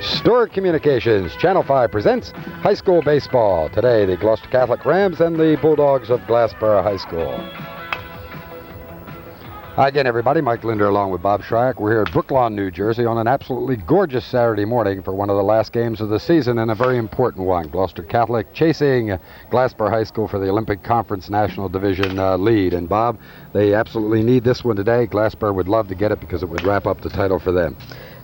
Stewart Communications, Channel 5 presents high school baseball. Today, the Gloucester Catholic Rams and the Bulldogs of Glassboro High School. Hi again, everybody. Mike Linder along with Bob Shryack. We're here at Brooklawn, New Jersey on an absolutely gorgeous Saturday morning for one of the last games of the season and a very important one. Gloucester Catholic chasing Glassboro High School for the Olympic Conference National Division lead. And Bob, they absolutely need this one today. Glassboro would love to get it because it would wrap up the title for them.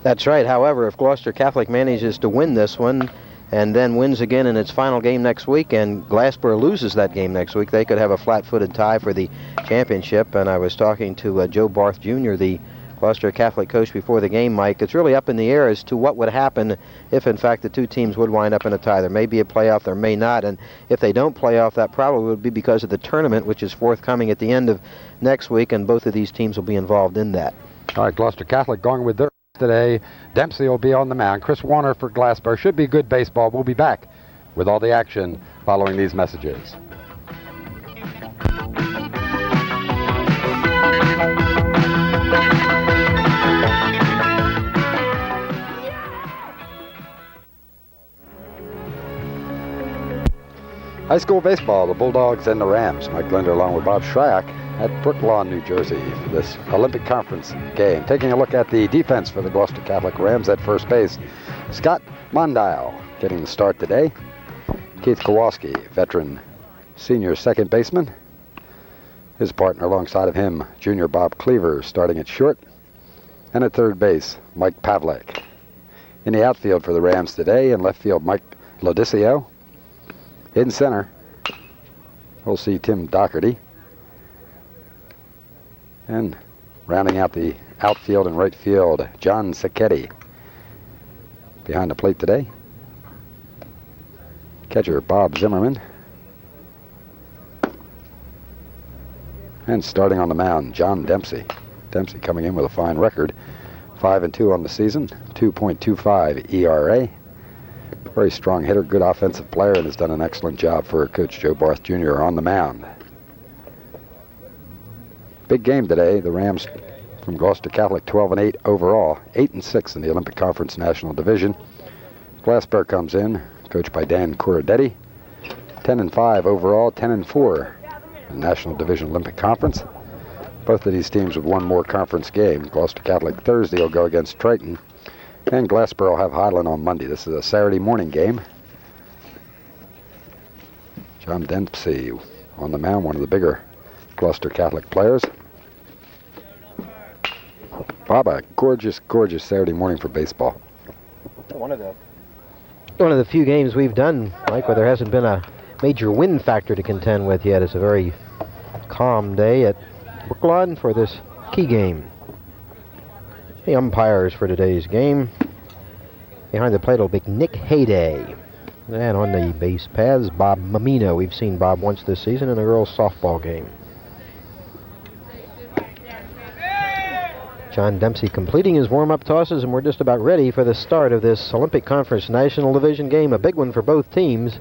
That's right. However, if Gloucester Catholic manages to win this one and then wins again in its final game next week, and Glassboro loses that game next week, they could have a flat-footed tie for the championship. And I was talking to Joe Barth Jr., the Gloucester Catholic coach, before the game, Mike. It's really up in the air as to what would happen if, in fact, the two teams would wind up in a tie. There may be a playoff, there may not. And if they don't play off, that probably would be because of the tournament, which is forthcoming at the end of next week, and both of these teams will be involved in that. All right, Gloucester Catholic going with their today. Dempsey will be on the mound. Chris Warner for Glassboro. Should be good baseball. We'll be back with all the action following these messages. High school baseball, the Bulldogs and the Rams. Mike Linder along with Bob Shryack at Brooklawn, New Jersey for this Olympic Conference game. Taking a look at the defense for the Gloucester Catholic Rams at first base. Scott Mondile getting the start today. Keith Kowalski, veteran senior second baseman. His partner alongside of him, junior Bob Cleaver, starting at short. And at third base, Mike Pavlik. In the outfield for the Rams today, in left field, Mike Lodicio. In center, we'll see Tim Doherty. And rounding out the outfield and right field, John Sacchetti. Behind the plate today, catcher Bob Zimmerman. And starting on the mound, John Dempsey. Dempsey coming in with a fine record. 5-2 on the season, 2.25 ERA. Very strong hitter, good offensive player, and has done an excellent job for Coach Joe Barth Jr. on the mound. Big game today. The Rams from Gloucester Catholic 12-8 overall, 8-6 in the Olympic Conference National Division. Glassboro comes in, coached by Dan Corradetti, 10-5 overall, 10-4 in the National Division Olympic Conference. Both of these teams with one more conference game. Gloucester Catholic Thursday will go against Triton, and Glassboro will have Highland on Monday. This is a Saturday morning game. John Dempsey on the mound, one of the bigger Gloucester Catholic players. Bob, a gorgeous, gorgeous Saturday morning for baseball. One of the few games we've done, Mike, where there hasn't been a major wind factor to contend with yet. It's a very calm day at Brooklawn for this key game. The umpires for today's game. Behind the plate will be Nick Hayday. And on the base paths, Bob Mamino. We've seen Bob once this season in a girls' softball game. John Dempsey completing his warm-up tosses, and we're just about ready for the start of this Olympic Conference National Division game, a big one for both teams.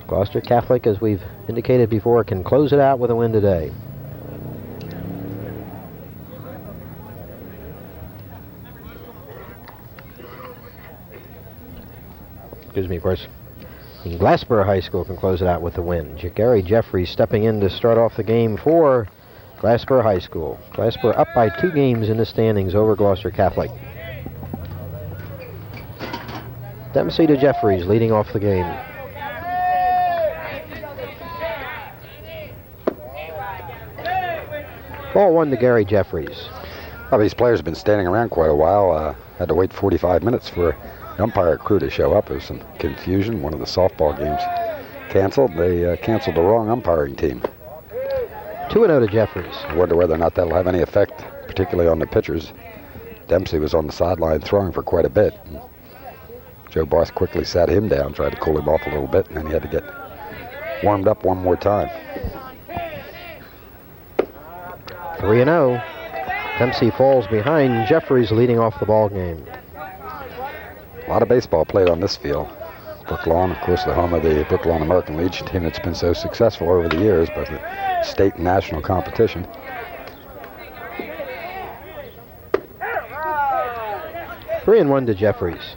Gloucester Catholic, as we've indicated before, can close it out with a win today. Excuse me, of course. And Glassboro High School can close it out with the win. Gary Jeffries stepping in to start off the game for Glassboro High School. Glassboro up by 2 games in the standings over Gloucester Catholic. Dempsey to Jeffries leading off the game. Ball 1 to Gary Jeffries. Well, these players have been standing around quite a while. Had to wait 45 minutes for the umpire crew to show up. There was some confusion. One of the softball games canceled. They canceled the wrong umpiring team. 2-0 to Jeffries. I wonder whether or not that'll have any effect, particularly on the pitchers. Dempsey was on the sideline throwing for quite a bit. Joe Barth quickly sat him down, tried to cool him off a little bit, and then he had to get warmed up one more time. 3-0. Dempsey falls behind Jeffries leading off the ball game. A lot of baseball played on this field. Brooklawn, of course, the home of the Brooklawn American Legion team that's been so successful over the years, but the state and national competition. 3-1 to Jeffries.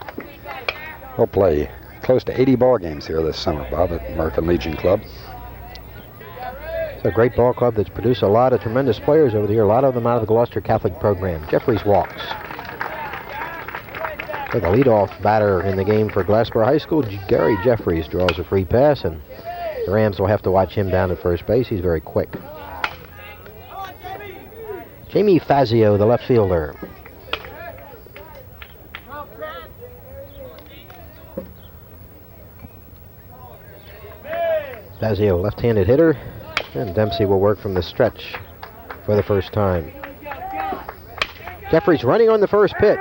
He'll play close to 80 ball games here this summer, Bob, at American Legion Club. It's a great ball club that's produced a lot of tremendous players over the year, a lot of them out of the Gloucester Catholic program. Jeffries walks. So the leadoff batter in the game for Glassboro High School, Gary Jeffries, draws a free pass, and the Rams will have to watch him down at first base. He's very quick. Jamie Fazio, the left fielder. Fazio, left-handed hitter, and Dempsey will work from the stretch for the first time. Jeffries running on the first pitch.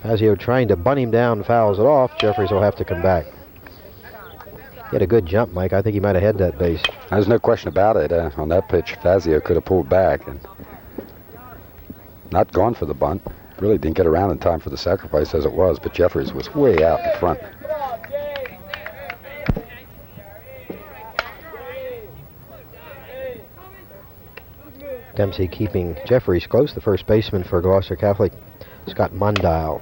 Fazio trying to bunt him down, fouls it off. Jeffries will have to come back. He had a good jump, Mike. I think he might have had that base. There's no question about it. On that pitch, Fazio could have pulled back and not gone for the bunt. Really didn't get around in time for the sacrifice as it was, but Jeffries was way out in front. Dempsey keeping Jeffries close, the first baseman for Gloucester Catholic, Scott Mondile.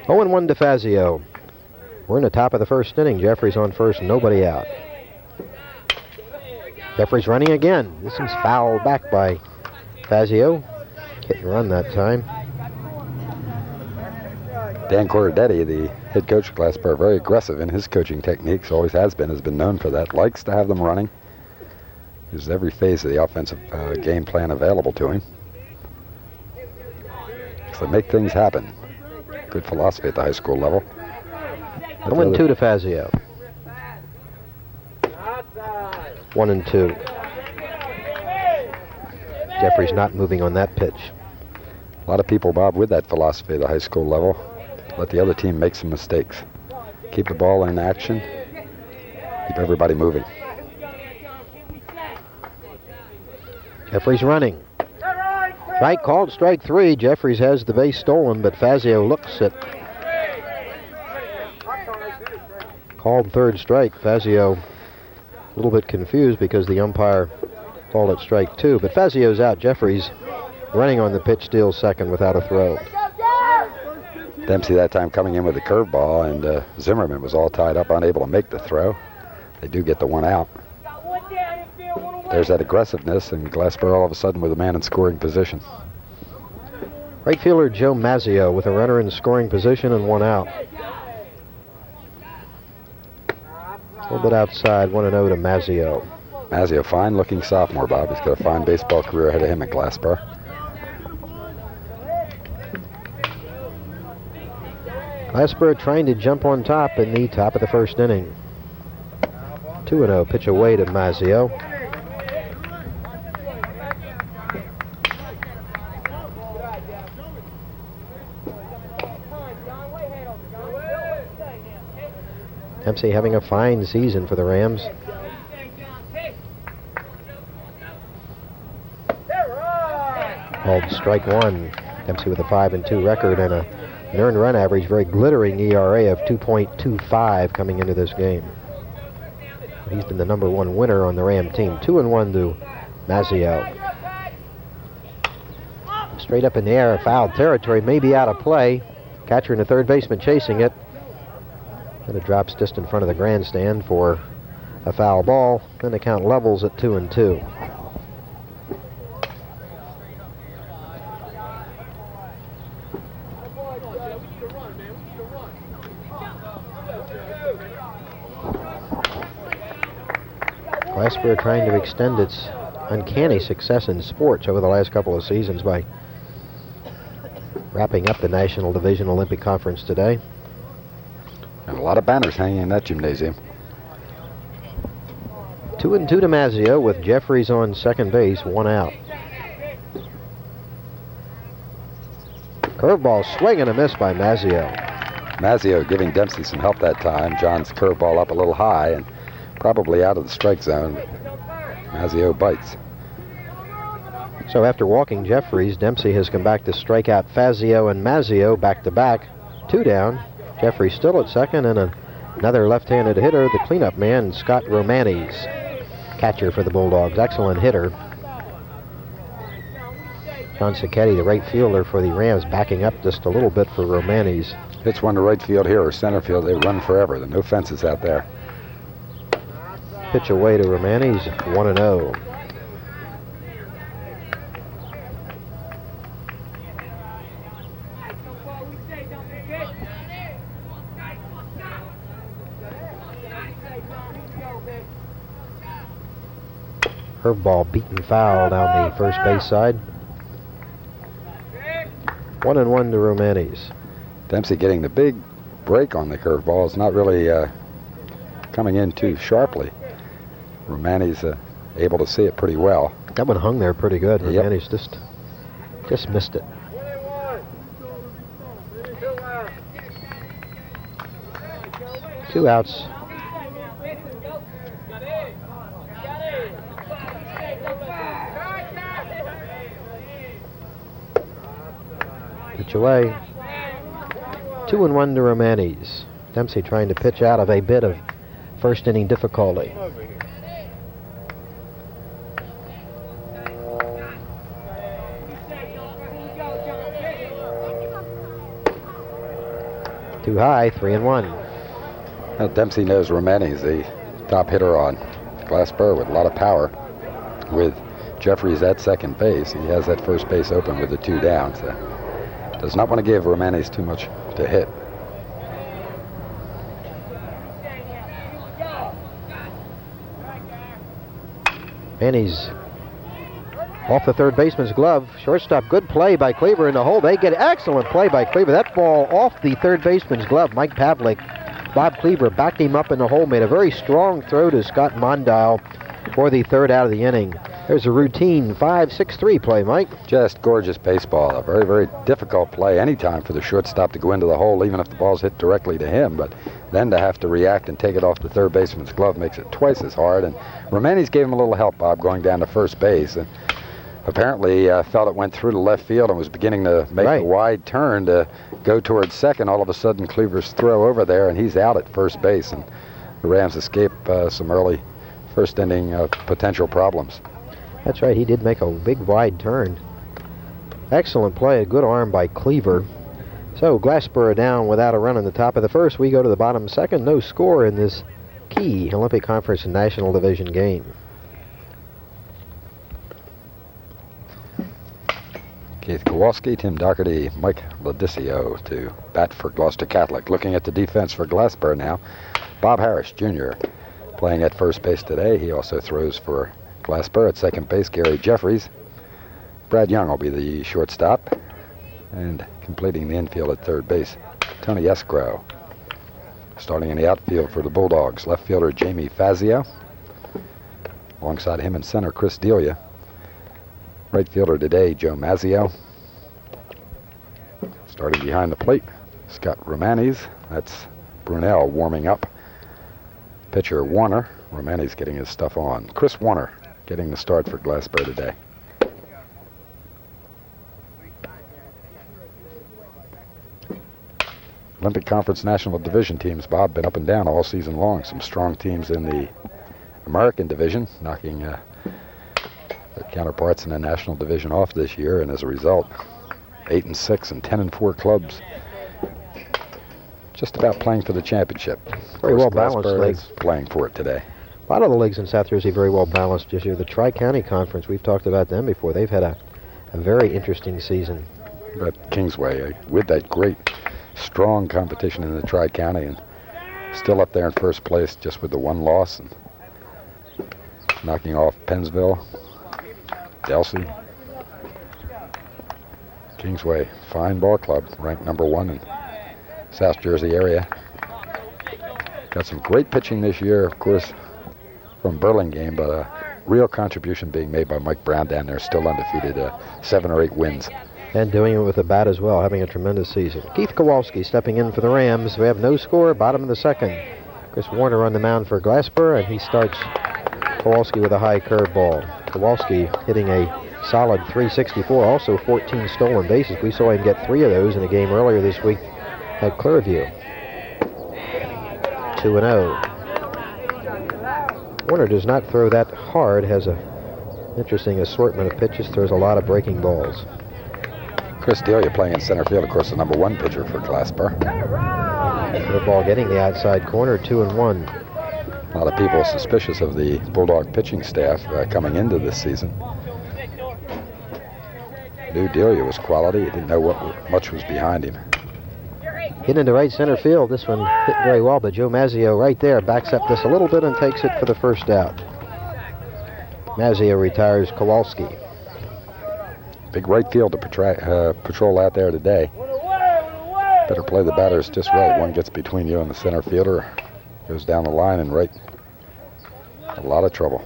0-1 to Fazio. We're in the top of the first inning. Jeffries on first, nobody out. Jeffries running again. This one's fouled back by Fazio. Hit and run that time. Dan Corradetti, the head coach of Glassboro, very aggressive in his coaching techniques, always has been known for that. Likes to have them running. Uses every phase of the offensive game plan available to him. So make things happen. Good philosophy at the high school level. 1-2 to Fazio. 1-2. Jeffries not moving on that pitch. A lot of people, Bob, with that philosophy at the high school level. Let the other team make some mistakes. Keep the ball in action. Keep everybody moving. Jeffries running. Strike called, strike 3. Jeffries has the base stolen, but Fazio looks at called third strike. Fazio a little bit confused because the umpire called it strike 2, but Fazio's out. Jeffries running on the pitch, steals second without a throw. Dempsey that time coming in with a curveball, and Zimmerman was all tied up, unable to make the throw. They do get the one out. There's that aggressiveness, and Glassboro all of a sudden with a man in scoring position. Right fielder Joe Mazzio with a runner in scoring position and one out. A little bit outside, 1-0 to Mazzio. Mazzio, fine looking sophomore, Bob. He's got a fine baseball career ahead of him at Glassboro. Glassboro trying to jump on top in the top of the first inning. 2-0, pitch away to Mazzio. Dempsey having a fine season for the Rams. Called strike 1. Dempsey with a 5-2 record and an earned run average, very glittering ERA of 2.25 coming into this game. He's been the #1 winner on the Ram team. 2-1 to Mazzio. Straight up in the air, foul territory, may be out of play. Catcher and the third baseman chasing it. And it drops just in front of the grandstand for a foul ball. Then the count levels at 2-2. Glassboro trying to extend its uncanny success in sports over the last couple of seasons by wrapping up the National Division Olympic Conference today. And a lot of banners hanging in that gymnasium. 2-2 to Mazzio with Jeffries on second base, one out. Curveball swing and a miss by Mazzio. Mazzio giving Dempsey some help that time. John's curveball up a little high and probably out of the strike zone. Mazzio bites. So after walking Jeffries, Dempsey has come back to strike out Fazio and Mazzio back to back. 2 down. Jeffries still at second, and another left-handed hitter, the cleanup man, Scott Romanes, catcher for the Bulldogs. Excellent hitter. John Sacchetti, the right fielder for the Rams, backing up just a little bit for Romanes. Hits one to right field here or center field. They run forever. There are no fences out there. Pitch away to Romanes, 1-0. Curveball beaten foul down the first base side. 1-1 to Romanes. Dempsey getting the big break on the curveball. It's not really coming in too sharply. Romanes able to see it pretty well. That one hung there pretty good. Yep. Romanes just missed it. Two outs. Pitch away. 2-1 to Romanes. Dempsey trying to pitch out of a bit of first inning difficulty. Too high, 3-1. Now Dempsey knows Romanes, the top hitter on Glassboro, with a lot of power. With Jeffries at second base, he has that first base open with the two down. So does not want to give Romanes too much to hit. Manny's off the third baseman's glove. Shortstop, good play by Cleaver in the hole. They get excellent play by Cleaver. That ball off the third baseman's glove. Mike Pavlik, Bob Cleaver backed him up in the hole, made a very strong throw to Scott Mondale for the third out of the inning. There's a routine 5-6-3 play, Mike. Just gorgeous baseball. A very, very difficult play anytime for the shortstop to go into the hole, even if the ball's hit directly to him. But then to have to react and take it off the third baseman's glove makes it twice as hard. And Romanes gave him a little help, Bob, going down to first base. And apparently felt it went through to left field and was beginning to make a wide turn to go towards second. All of a sudden, Cleaver's throw over there, and he's out at first base. And the Rams escape some early first inning potential problems. That's right, he did make a big wide turn. Excellent play, a good arm by Cleaver. So Glassboro down without a run in the top of the first. We go to the bottom second. No score in this key Olympic Conference and National Division game. Keith Kowalski, Tim Doherty, Mike Lodicio to bat for Gloucester Catholic. Looking at the defense for Glassboro now, Bob Harris Jr. playing at first base today. He also throws for Glassboro. At second base, Gary Jeffries. Brad Young will be the shortstop. And completing the infield at third base, Tony Escrow. Starting in the outfield for the Bulldogs, left fielder Jamie Fazio. Alongside him in center, Chris Delia. Right fielder today, Joe Mazzio. Starting behind the plate, Scott Romanes. That's Brunel warming up. Pitcher Warner. Romanes getting his stuff on. Chris Warner getting the start for Glassboro today. Olympic Conference National Division teams, Bob, been up and down all season long. Some strong teams in the American Division, knocking their counterparts in the National Division off this year, and as a result, 8-6 and 10-4 clubs just about playing for the championship. Very well balanced leagues. Playing for it today. A lot of the leagues in South Jersey very well balanced this year. The Tri-County Conference, we've talked about them before. They've had a very interesting season. But Kingsway, with that great, strong competition in the Tri-County, and still up there in first place just with the one loss, and knocking off Pennsville, Delsey. Kingsway, fine ball club, ranked number 1 in South Jersey area. Got some great pitching this year, of course, from Burlingame, but a real contribution being made by Mike Brown down there, still undefeated, 7 or 8 wins. And doing it with a bat as well, having a tremendous season. Keith Kowalski stepping in for the Rams. We have no score, bottom of the second. Chris Warner on the mound for Glassboro, and he starts Kowalski with a high curveball. Kowalski hitting a solid .364, also 14 stolen bases. We saw him get 3 of those in a game earlier this week at Clearview. 2-0. Warner does not throw that hard, has an interesting assortment of pitches, throws a lot of breaking balls. Chris Delia playing in center field, of course, the #1 pitcher for Glassboro. Curveball getting the outside corner, 2-1. A lot of people suspicious of the Bulldog pitching staff coming into this season. Knew Delia was quality. He didn't know what much was behind him. Hit into right center field. This one hit very well, but Joe Mazzio right there backs up just a little bit and takes it for the first out. Mazzio retires Kowalski. Big right field to patrol out there today. Better play the batters just right. One gets between you and the center fielder, goes down the line and right. A lot of trouble.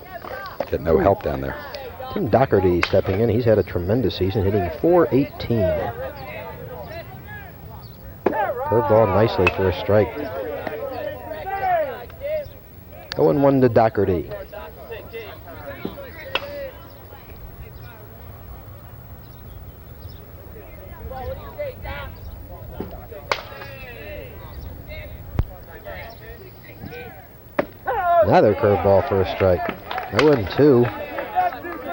Get no help down there. Tim Doherty stepping in. He's had a tremendous season, hitting .418. Curveball nicely for a strike. 0-1 to Doherty. Another curveball for a strike. 0-2.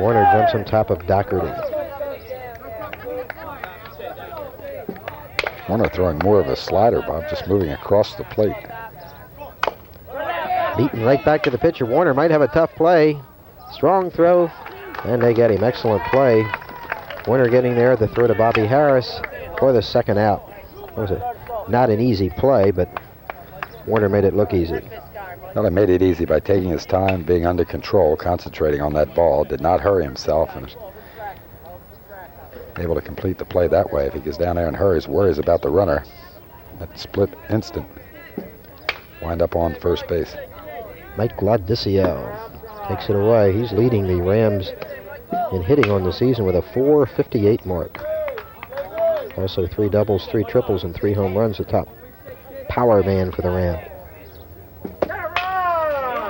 Warner jumps on top of Doherty. Warner throwing more of a slider, Bob, just moving across the plate. Beaten right back to the pitcher. Warner might have a tough play. Strong throw, and they get him. Excellent play. Warner getting there. The throw to Bobby Harris for the second out. That was not an easy play, but Warner made it look easy. Well, he made it easy by taking his time, being under control, concentrating on that ball, did not hurry himself, and was able to complete the play that way. If he gets down there and hurries, worries about the runner, that split instant, wind up on first base. Mike Glassboro takes it away. He's leading the Rams in hitting on the season with a .458 mark. Also 3 doubles, 3 triples, and 3 home runs, the top power man for the Rams.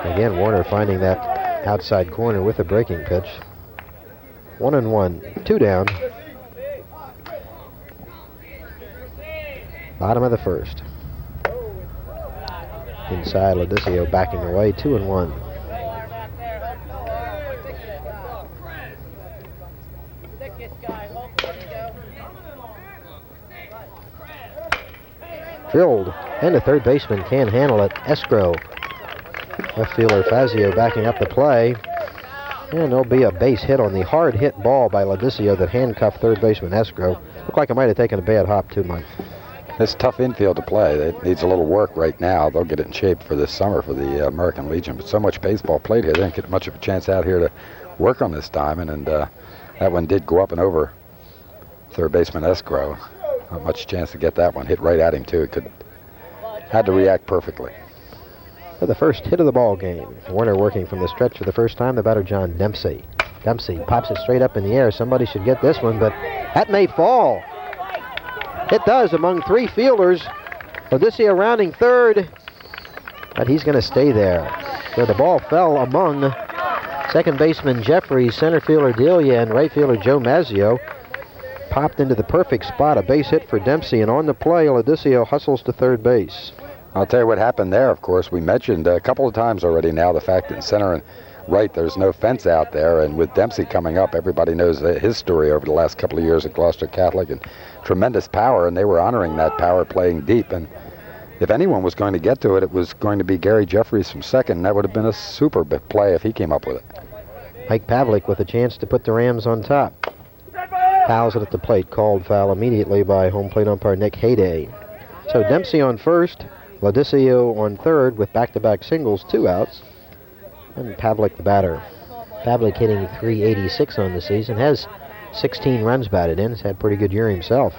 Again, Warner finding that outside corner with a breaking pitch. 1-1, 2 down. Bottom of the first. Inside, Ladisio backing away, 2-1. Drilled, and the third baseman can't handle it. Escrow. Left fielder Fazio backing up the play. And there'll be a base hit on the hard hit ball by Ladisio that handcuffed third baseman Escrow. Looked like it might have taken a bad hop too, Mike. It's tough infield to play. It needs a little work right now. They'll get it in shape for this summer for the American Legion. But so much baseball played here, they didn't get much of a chance out here to work on this diamond. And that one did go up and over third baseman Escrow. Not much chance to get that one. Hit right at him, too. Had to react perfectly. For the first hit of the ball game, Warner working from the stretch for the first time. The batter, John Dempsey. Dempsey pops it straight up in the air. Somebody should get this one, but that may fall. It does among 3 fielders. Ladisio rounding third, but he's going to stay there. So the ball fell among second baseman Jeffries, center fielder Delia, and right fielder Joe Mazzio. Popped into the perfect spot, a base hit for Dempsey, and on the play, Ladisio hustles to third base. I'll tell you what happened there, of course. We mentioned a couple of times already now the fact that in center and right there's no fence out there, and with Dempsey coming up, everybody knows his story over the last couple of years at Gloucester Catholic, and tremendous power, and they were honoring that power playing deep. And if anyone was going to get to it, it was going to be Gary Jeffries from second, and that would have been a super play if he came up with it. Mike Pavlik with a chance to put the Rams on top. Fouls it at the plate, called foul immediately by home plate umpire Nick Hayday. So Dempsey on first, Ladisio on third with back-to-back singles, 2 outs, and Pavlik the batter. Pavlik hitting .386 on the season, has 16 runs batted in. He's had a pretty good year himself.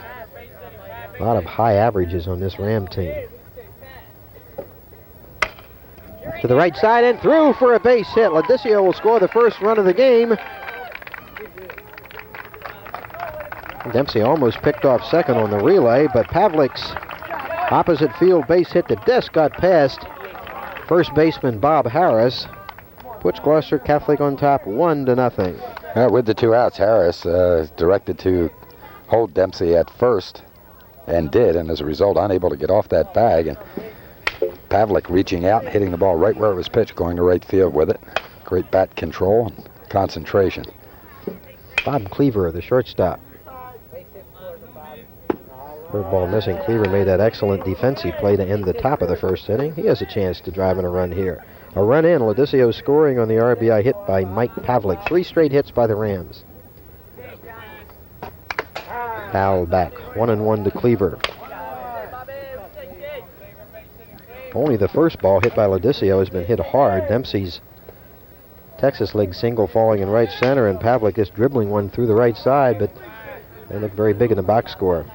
A lot of high averages on this Ram team. To the right side and through for a base hit. Ladisio will score the first run of the game. Dempsey almost picked off second on the relay, but Pavlik's opposite field base hit to disc got past first baseman Bob Harris. Puts Gloucester Catholic on top 1-0. Yeah, with the 2 outs, Harris directed to hold Dempsey at first and did, and as a result unable to get off that bag, and Pavlik reaching out and hitting the ball right where it was pitched, going to right field with it. Great bat control and concentration. Bob Cleaver, the shortstop. Curveball missing. Cleaver made that excellent defensive play to end the top of the first inning. He has a chance to drive in a run here. A run in. Ladisio scoring on the RBI hit by Mike Pavlik. 3 straight hits by the Rams. Foul back. 1-1 to Cleaver. Only the first ball hit by Ladisio has been hit hard. Dempsey's Texas League single falling in right center, and Pavlik just dribbling one through the right side, but they look very big in the box score.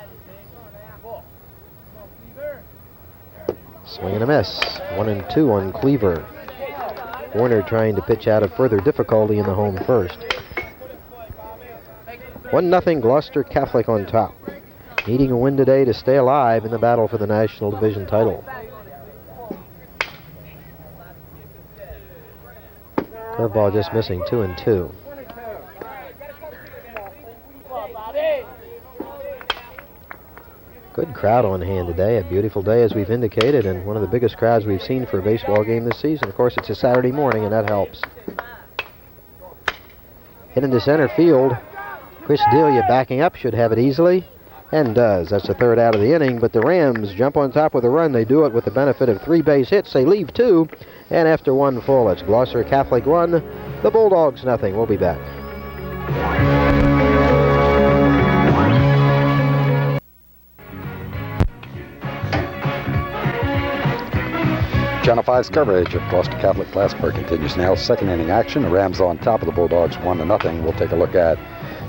Swing and a miss. 1-2 on Cleaver. Warner trying to pitch out of further difficulty in the home first. 1-0 Gloucester Catholic on top. Needing a win today to stay alive in the battle for the National Division title. Curveball just missing. 2-2. Good crowd on hand today. A beautiful day, as we've indicated, and one of the biggest crowds we've seen for a baseball game this season. Of course, it's a Saturday morning, and that helps. Hit into center field. Chris Delia backing up, should have it easily, and does. That's the third out of the inning, but the Rams jump on top with a run. They do it with the benefit of 3 base hits. They leave 2, and after 1 full, it's Gloucester Catholic 1, the Bulldogs nothing. We'll be back. Channel 5's coverage of Gloucester Catholic Glassboro continues now. Second inning action. The Rams on top of the Bulldogs 1-0. We'll take a look at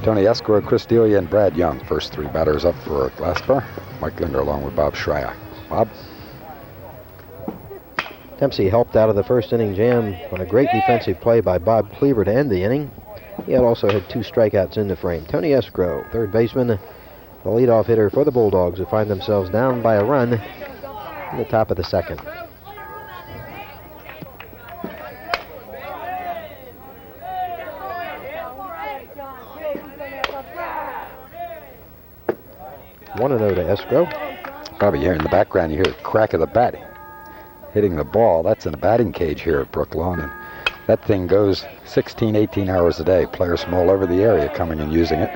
Tony Escrow, Chris Delia, and Brad Young. First 3 batters up for Glassboro. Mike Linder along with Bob Shryak. Bob? Dempsey helped out of the first inning jam on a great defensive play by Bob Cleaver to end the inning. He had also had 2 strikeouts in the frame. Tony Escrow, third baseman, the leadoff hitter for the Bulldogs, who find themselves down by a run in the top of the second. One and 0 to Escrow. Probably here in the background, you hear the crack of the bat hitting the ball. That's in the batting cage here at Brooklawn, and that thing goes 16, 18 hours a day. Players from all over the area coming and using it.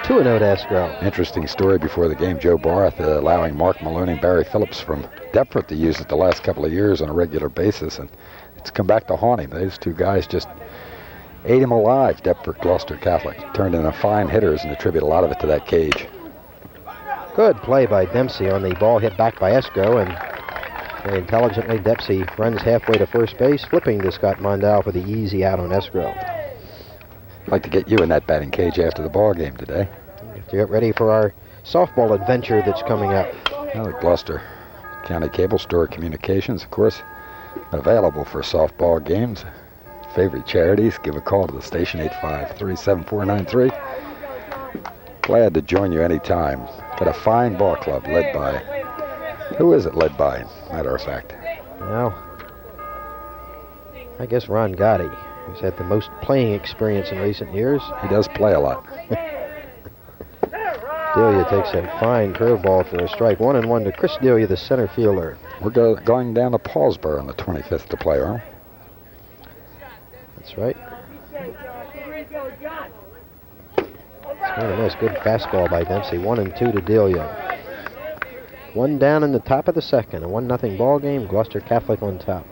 2-0 to Escrow. Interesting story before the game. Joe Barth allowing Mark Maloney and Barry Phillips from Deptford to use it the last couple of years on a regular basis, and it's come back to haunt him. Those 2 guys just ate him alive. Deptford, Gloucester Catholic turned into fine hitters and attribute a lot of it to that cage. Good play by Dempsey on the ball hit back by Escrow, and very intelligently Dempsey runs halfway to first base, flipping to Scott Mondale for the easy out on Escrow. I'd like to get you in that batting cage after the ball game today. To get ready for our softball adventure that's coming up. Well, the Gloucester County Cable Store Communications, of course, available for softball games. Favorite charities, give a call to the station, 853-7493. Glad to join you anytime. Got a fine ball club led by, who is it led by, matter of fact? Well, I guess Ron Gotti, who's had the most playing experience in recent years. He does play a lot. Delia takes a fine curveball for a strike. 1-1 to Chris Delia, the center fielder. We're going down to Paulsboro on the 25th to play, aren't we? That's right. Nice, good fastball by Dempsey. 1-2 to Delia. 1 down in the top of the second. A 1-0 ball game. Gloucester Catholic on top.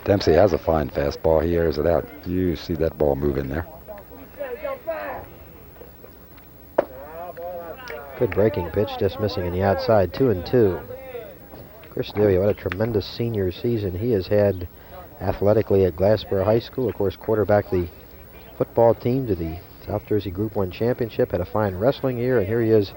Dempsey has a fine fastball. He airs it out. You see that ball move in there. Good breaking pitch, just missing in the outside. 2-2. Chris Delia, what a tremendous senior season he has had athletically at Glassboro High School. Of course, quarterback the football team to the South Jersey Group 1 championship. Had a fine wrestling year, and here he is,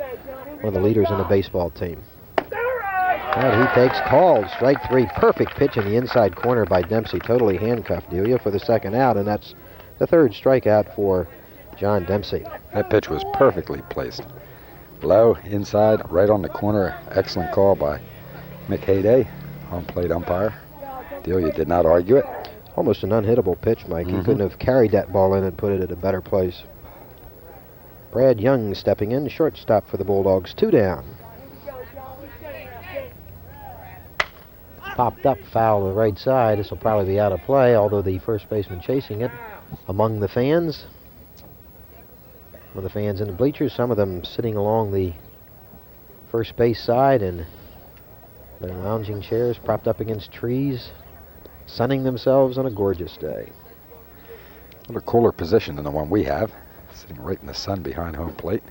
one of the leaders in the baseball team. And he takes called. Strike 3. Perfect pitch in the inside corner by Dempsey. Totally handcuffed Delia for the second out, and that's the 3rd strikeout for John Dempsey. That pitch was perfectly placed. Low, inside, right on the corner. Excellent call by Mick Hayday, home plate umpire. Delia did not argue it. Almost an unhittable pitch, Mike. He couldn't have carried that ball in and put it at a better place. Brad Young stepping in, shortstop for the Bulldogs. 2 down. Popped up, foul to the right side. This will probably be out of play, although the first baseman chasing it among the fans. Some of the fans in the bleachers, some of them sitting along the first base side in their lounging chairs propped up against trees, sunning themselves on a gorgeous day. A little cooler position than the one we have, sitting right in the sun behind home plate.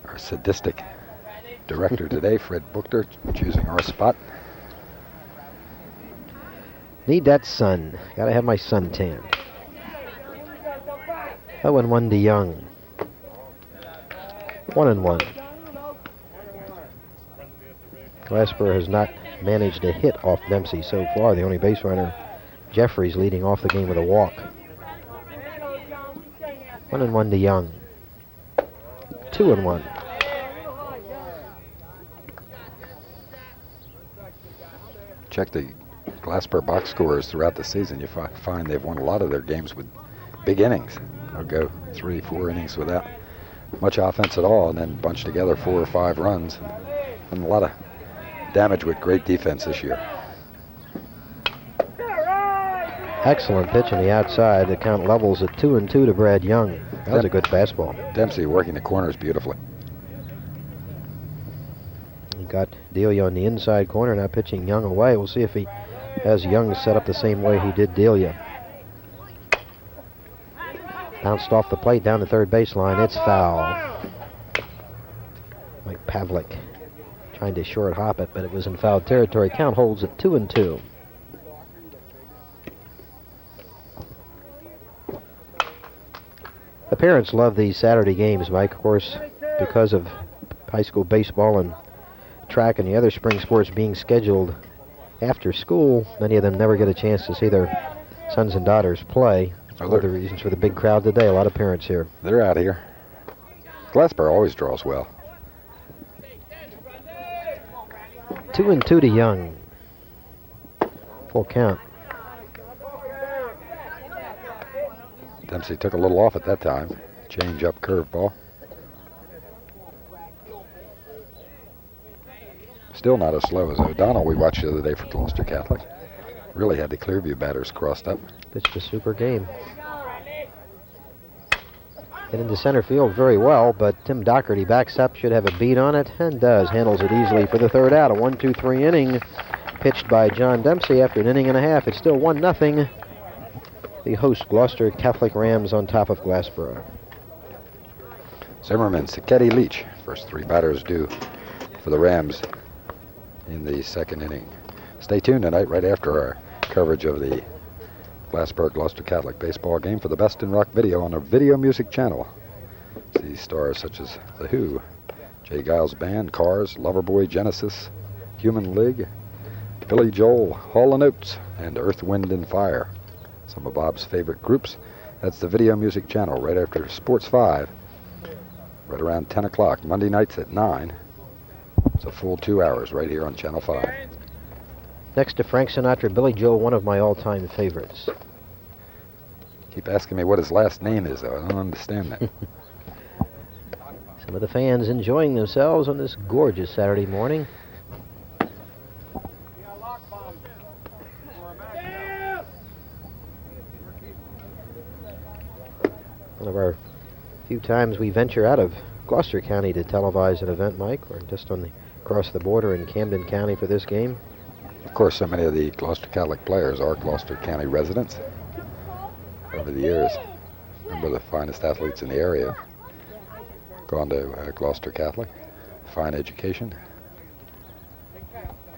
Our sadistic director today, Fred Buchter, choosing our spot. Need that sun. Gotta have my sun tan. 0-1 to Young. 1-1. Glassboro has not managed a hit off Dempsey so far. The only base runner, Jeffries, leading off the game with a walk. 1-1 to Young. 2-1. Check the Glassboro box scores throughout the season. You find they've won a lot of their games with big innings. They'll go 3-4 innings without much offense at all, and then bunch together 4 or 5 runs. And a lot of damage with great defense this year. Excellent pitch on the outside. The count levels at 2-2 to Brad Young. That was a good fastball. Dempsey working the corners beautifully. He got Delia on the inside corner, now pitching Young away. We'll see if he has Young set up the same way he did Delia. Bounced off the plate down the third baseline. It's foul. Mike Pavlik trying to short hop it, but it was in foul territory. Count holds at 2-2. The parents love these Saturday games, Mike, of course, because of high school baseball and track and the other spring sports being scheduled after school. Many of them never get a chance to see their sons and daughters play. One of the reasons for the big crowd today. A lot of parents here. They're out here. Glassboro always draws well. 2-2 to Young. Full count. Dempsey took a little off at that time. Change up curveball. Still not as slow as O'Donnell we watched the other day for Gloucester Catholic. Really had the Clearview batters crossed up. Pitched a super game. Hit into center field very well, but Tim Doherty backs up, should have a beat on it, and does. Handles it easily for the third out. A 1-2-3 inning pitched by John Dempsey after an inning and a half. It's still 1-0. The host, Gloucester Catholic Rams, on top of Glassboro. Zimmerman, Siketti, Leach. First 3 batters due for the Rams in the second inning. Stay tuned tonight right after our coverage of the Glassboro Gloucester Catholic baseball game for the Best in Rock video on our Video Music channel. See stars such as The Who, Jay Giles Band, Cars, Loverboy, Genesis, Human League, Billy Joel, Hall & Oates, and Earth, Wind & Fire. Some of Bob's favorite groups. That's the Video Music channel right after Sports 5, right around 10 o'clock, Monday nights at 9. It's a full 2 hours right here on Channel 5. Next to Frank Sinatra, Billy Joel, one of my all-time favorites. Keep asking me what his last name is, though. I don't understand that. Some of the fans enjoying themselves on this gorgeous Saturday morning. One of our few times we venture out of Gloucester County to televise an event, Mike. We're just across the border in Camden County for this game. Of course, so many of the Gloucester Catholic players are Gloucester County residents. Over the years, a number of the finest athletes in the area gone to Gloucester Catholic. Fine education,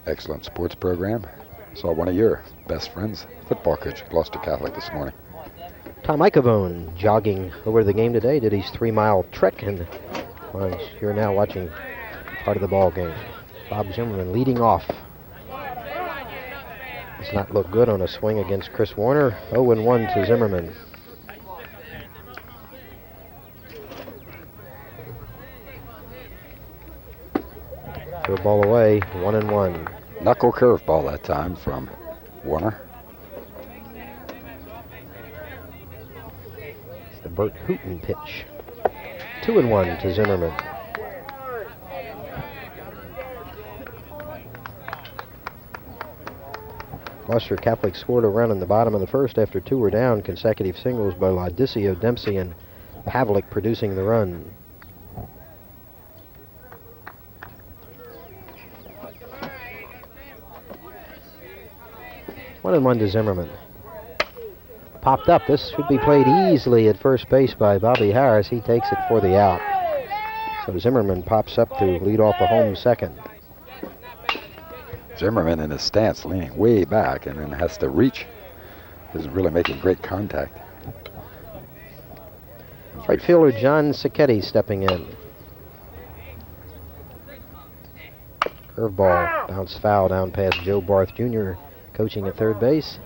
excellent sports program. Saw one of your best friends, football coach at Gloucester Catholic this morning. Tom Ichabone jogging over the game today, did his 3-mile trek, and is here now watching part of the ball game. Bob Zimmerman leading off. Does not look good on a swing against Chris Warner. 0-1 to Zimmerman. Throw a ball away, 1-1. Knuckle curveball that time from Warner. It's the Bert Hooten pitch. 2-1 to Zimmerman. Gloucester Catholic scored a run in the bottom of the first after 2 were down. Consecutive singles by Laudicio, Dempsey, and Pavlik producing the run. 1-1 to Zimmerman. Popped up. This should be played easily at first base by Bobby Harris. He takes it for the out. So Zimmerman pops up to lead off the home second. Zimmerman in his stance, leaning way back, and then has to reach. Isn't really making great contact. Right fielder John Sacchetti stepping in. Curveball, bounce foul down past Joe Barth Jr., coaching at third base.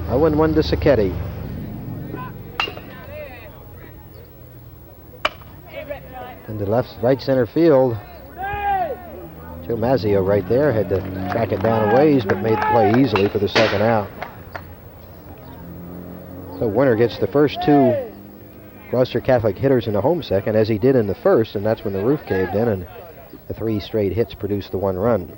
I 1-1 to Sacchetti. Into right center field. Joe Mazzio right there had to track it down a ways, but made the play easily for the second out. So Winter gets the first two Gloucester Catholic hitters in the home second, as he did in the first, and that's when the roof caved in, and the 3 straight hits produced the 1 run.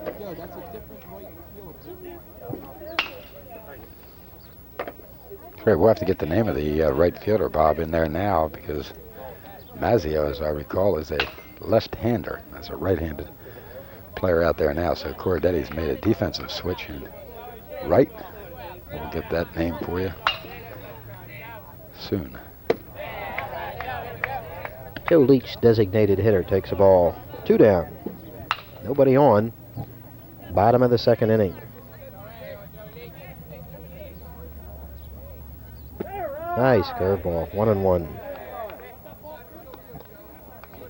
Great, we'll have to get the name of the right fielder, Bob, in there now, because Mazzio, as I recall, is a left-hander. That's a right-handed player out there now, so Corradetti's made a defensive switch in right. We'll get that name for you soon. Joe Leach, designated hitter, takes a ball. 2 down. Nobody on. Bottom of the second inning. Nice curveball. 1-1.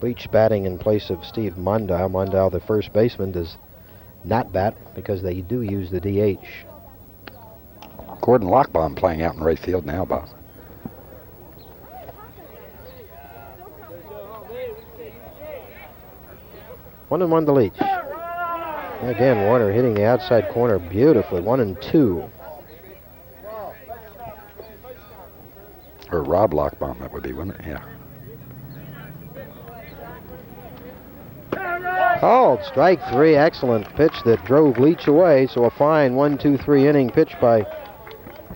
Leach batting in place of Steve Mondow. Mondow, the first baseman, does not bat because they do use the DH. Gordon Lockbaum playing out in right field now, Bob. One and one to Leach. Again, Warner hitting the outside corner beautifully. 1-2. Or Rob Lockbaum, that would be, wouldn't it? Yeah. Called strike 3. Excellent pitch that drove Leach away. So a fine 1-2-3 inning pitch by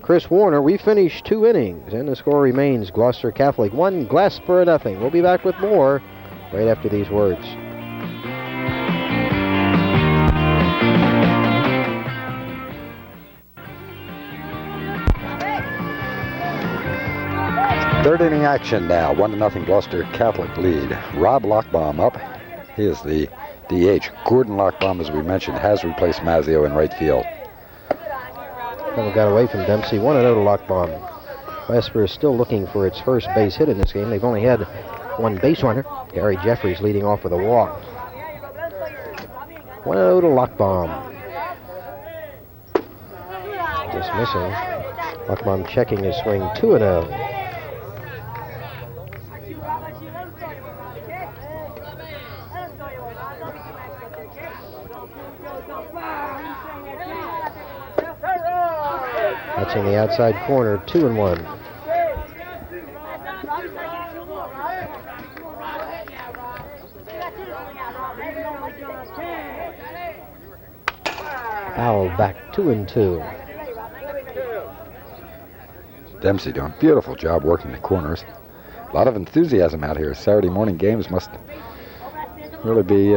Chris Warner. We finished 2 innings, and the score remains Gloucester Catholic 1, Glassboro nothing. We'll be back with more right after these words. Third inning action now. 1-0 Gloucester Catholic lead. Rob Lockbaum up. He is the DH. Gordon Lockbaum, as we mentioned, has replaced Mazzio in right field. Never got away from Dempsey. 1-0 to Lockbaum. Glassboro is still looking for its first base hit in this game. They've only had one base runner. Gary Jeffries leading off with a walk. 1-0 to Lockbaum. Dismissing. Lockbaum checking his swing. 2-0. Touching the outside corner, 2-1. Foul back, 2-2. Dempsey doing a beautiful job working the corners. A lot of enthusiasm out here. Saturday morning games must really be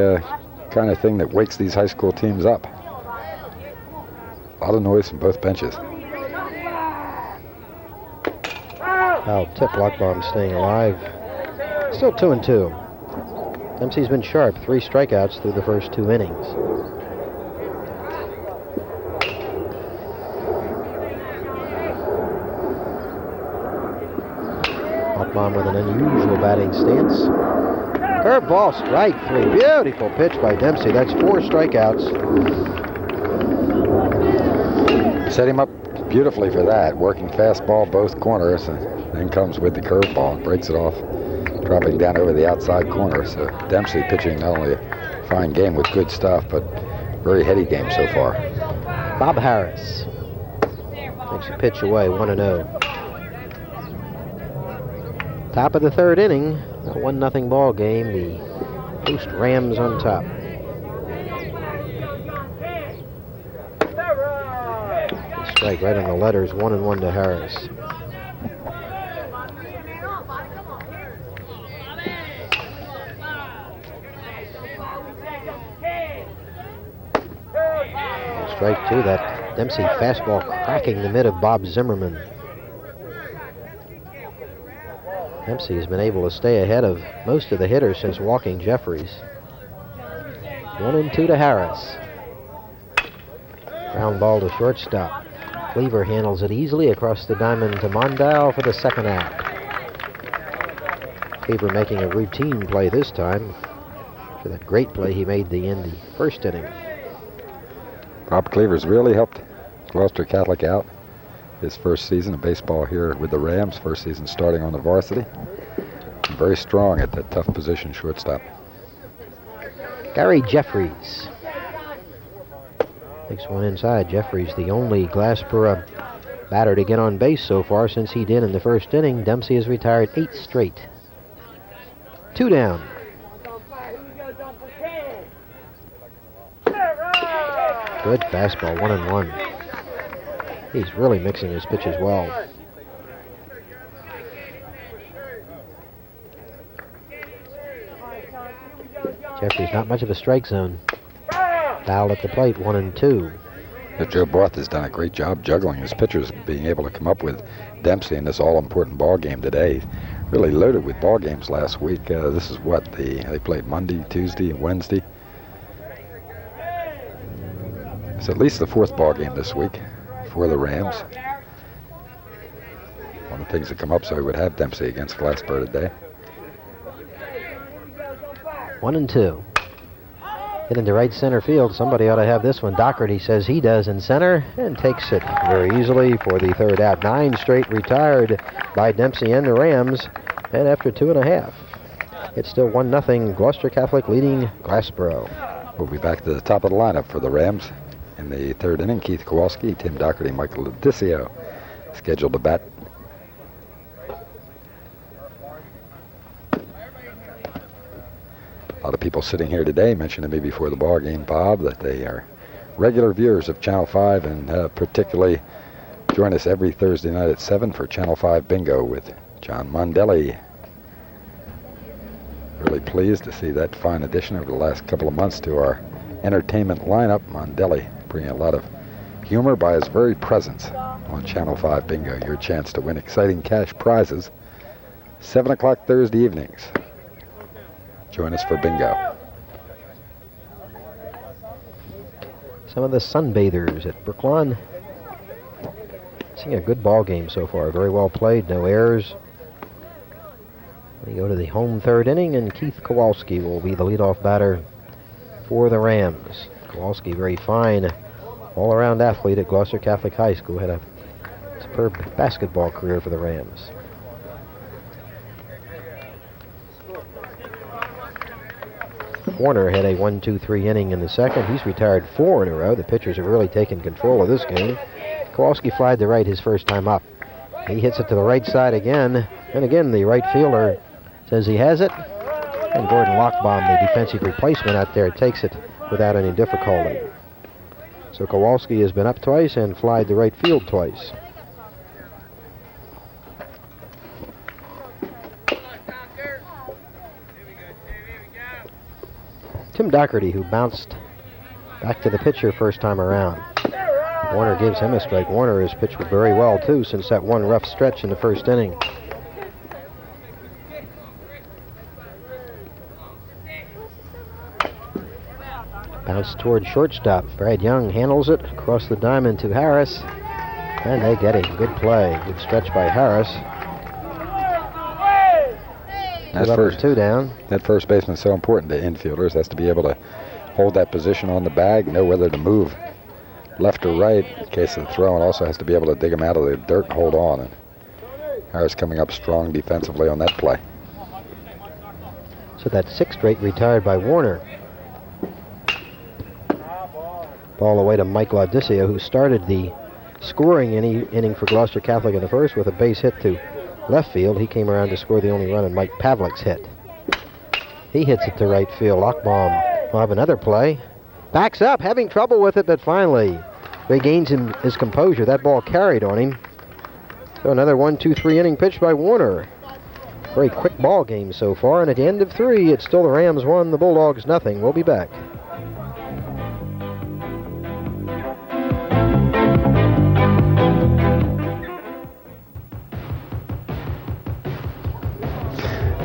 kind of thing that wakes these high school teams up. A lot of noise from both benches. Foul tip, Lockbaum staying alive. Still 2-2. Dempsey's been sharp, 3 strikeouts through the first 2 innings. Lockbaum with an unusual batting stance. Curveball, strike 3. Beautiful pitch by Dempsey. That's 4 strikeouts. Set him up beautifully for that. Working fastball both corners, and then comes with the curveball, breaks it off, dropping down over the outside corner. So Dempsey pitching not only a fine game with good stuff, but very heady game so far. Bob Harris takes a pitch away, 1-0. Top of the third inning, a 1-0 ball game. The host Rams on top. A strike right on the letters, 1-1 to Harris. Strike two, that Dempsey fastball cracking the mid of Bob Zimmerman. Dempsey has been able to stay ahead of most of the hitters since walking Jeffries. 1-2 to Harris. Ground ball to shortstop. Cleaver handles it easily across the diamond to Mondale for the second out. Cleaver making a routine play this time for that great play he made in the first inning. Bob Cleaver's really helped Gloucester Catholic out his first season of baseball here with the Rams, first season starting on the varsity. Very strong at that tough position, shortstop. Gary Jeffries takes one inside. Jeffries, the only Glassboro batter to get on base so far since he did in the first inning. Dempsey has retired 8 straight. 2 down. Good fastball, 1-1. He's really mixing his pitches well. Jeffries not much of a strike zone. Foul at the plate, 1-2. Joe Barth has done a great job juggling his pitchers, being able to come up with Dempsey in this all-important ball game today. Really loaded with ball games last week. This is what they played Monday, Tuesday, and Wednesday. It's at least the 4th ball game this week for the Rams. One of the things that come up, so we would have Dempsey against Glassboro today. 1-2. Hit into right center field. Somebody ought to have this one. Doherty says he does in center and takes it very easily for the 3rd out. 9 straight retired by Dempsey and the Rams, and after 2.5. It's still 1-0. Gloucester Catholic leading Glassboro. We'll be back to the top of the lineup for the Rams. In the 3rd inning, Keith Kowalski, Tim Doherty, Michael Ledicio scheduled to bat. A lot of people sitting here today mentioned to me before the ball game, Bob, that they are regular viewers of Channel 5 and particularly join us every Thursday night at 7 for Channel 5 Bingo with John Mondelli. Really pleased to see that fine addition over the last couple of months to our entertainment lineup. Mondelli bringing a lot of humor by his very presence on Channel 5 Bingo. Your chance to win exciting cash prizes. 7 o'clock Thursday evenings. Join us for Bingo. Some of the sunbathers at Brooklawn seeing a good ball game so far. Very well played, no errors. We go to the home 3rd inning, and Keith Kowalski will be the leadoff batter for the Rams. Kowalski, very fine all-around athlete at Gloucester Catholic High School. Had a superb basketball career for the Rams. Warner had a 1-2-3 inning in the 2nd. He's retired 4 in a row. The pitchers have really taken control of this game. Kowalski flied to right his first time up. He hits it to the right side again. And again, the right fielder says he has it. And Gordon Lockbaum, the defensive replacement out there, takes it without any difficulty. So Kowalski has been up twice and flied to right field twice. Tim Doherty, who bounced back to the pitcher first time around. Warner gives him a strike. Warner has pitched very well, too, since that one rough stretch in the first inning. Bounce toward shortstop. Brad Young handles it across the diamond to Harris. And they get it. Good play. Good stretch by Harris. That's first, 2 down. That first baseman is so important to infielders. Has to be able to hold that position on the bag, know whether to move left or right in case of the throw, and also has to be able to dig him out of the dirt and hold on. And Harris coming up strong defensively on that play. So that's 6 straight retired by Warner. Ball away to Mike Lodicio, who started the scoring inning for Gloucester Catholic in the first with a base hit to left field. He came around to score the only run, and Mike Pavlik's hit. He hits it to right field. Lockbaum will have another play. Backs up, having trouble with it, but finally regains his composure. That ball carried on him. So another 1-2-3 inning pitch by Warner. Very quick ball game so far, and at the end of 3, it's still the Rams 1, the Bulldogs nothing. We'll be back.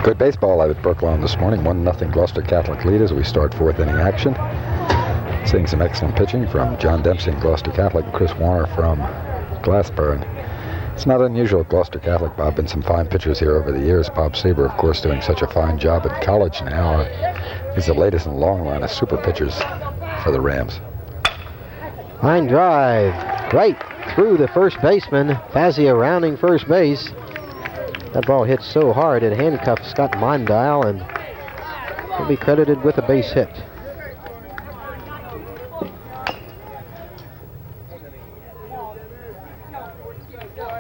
Good baseball out at Brooklawn this morning. 1-0 Gloucester Catholic lead as we start 4th inning action. Seeing some excellent pitching from John Dempsey and Gloucester Catholic and Chris Warner from Glassboro. It's not unusual at Gloucester Catholic, Bob. Been some fine pitchers here over the years. Bob Saber, of course, doing such a fine job at college now. He's the latest in a long line of super pitchers for the Rams. Line drive right through the first baseman. Fazio rounding first base. That ball hit so hard it handcuffed Scott Mondale, and he'll be credited with a base hit.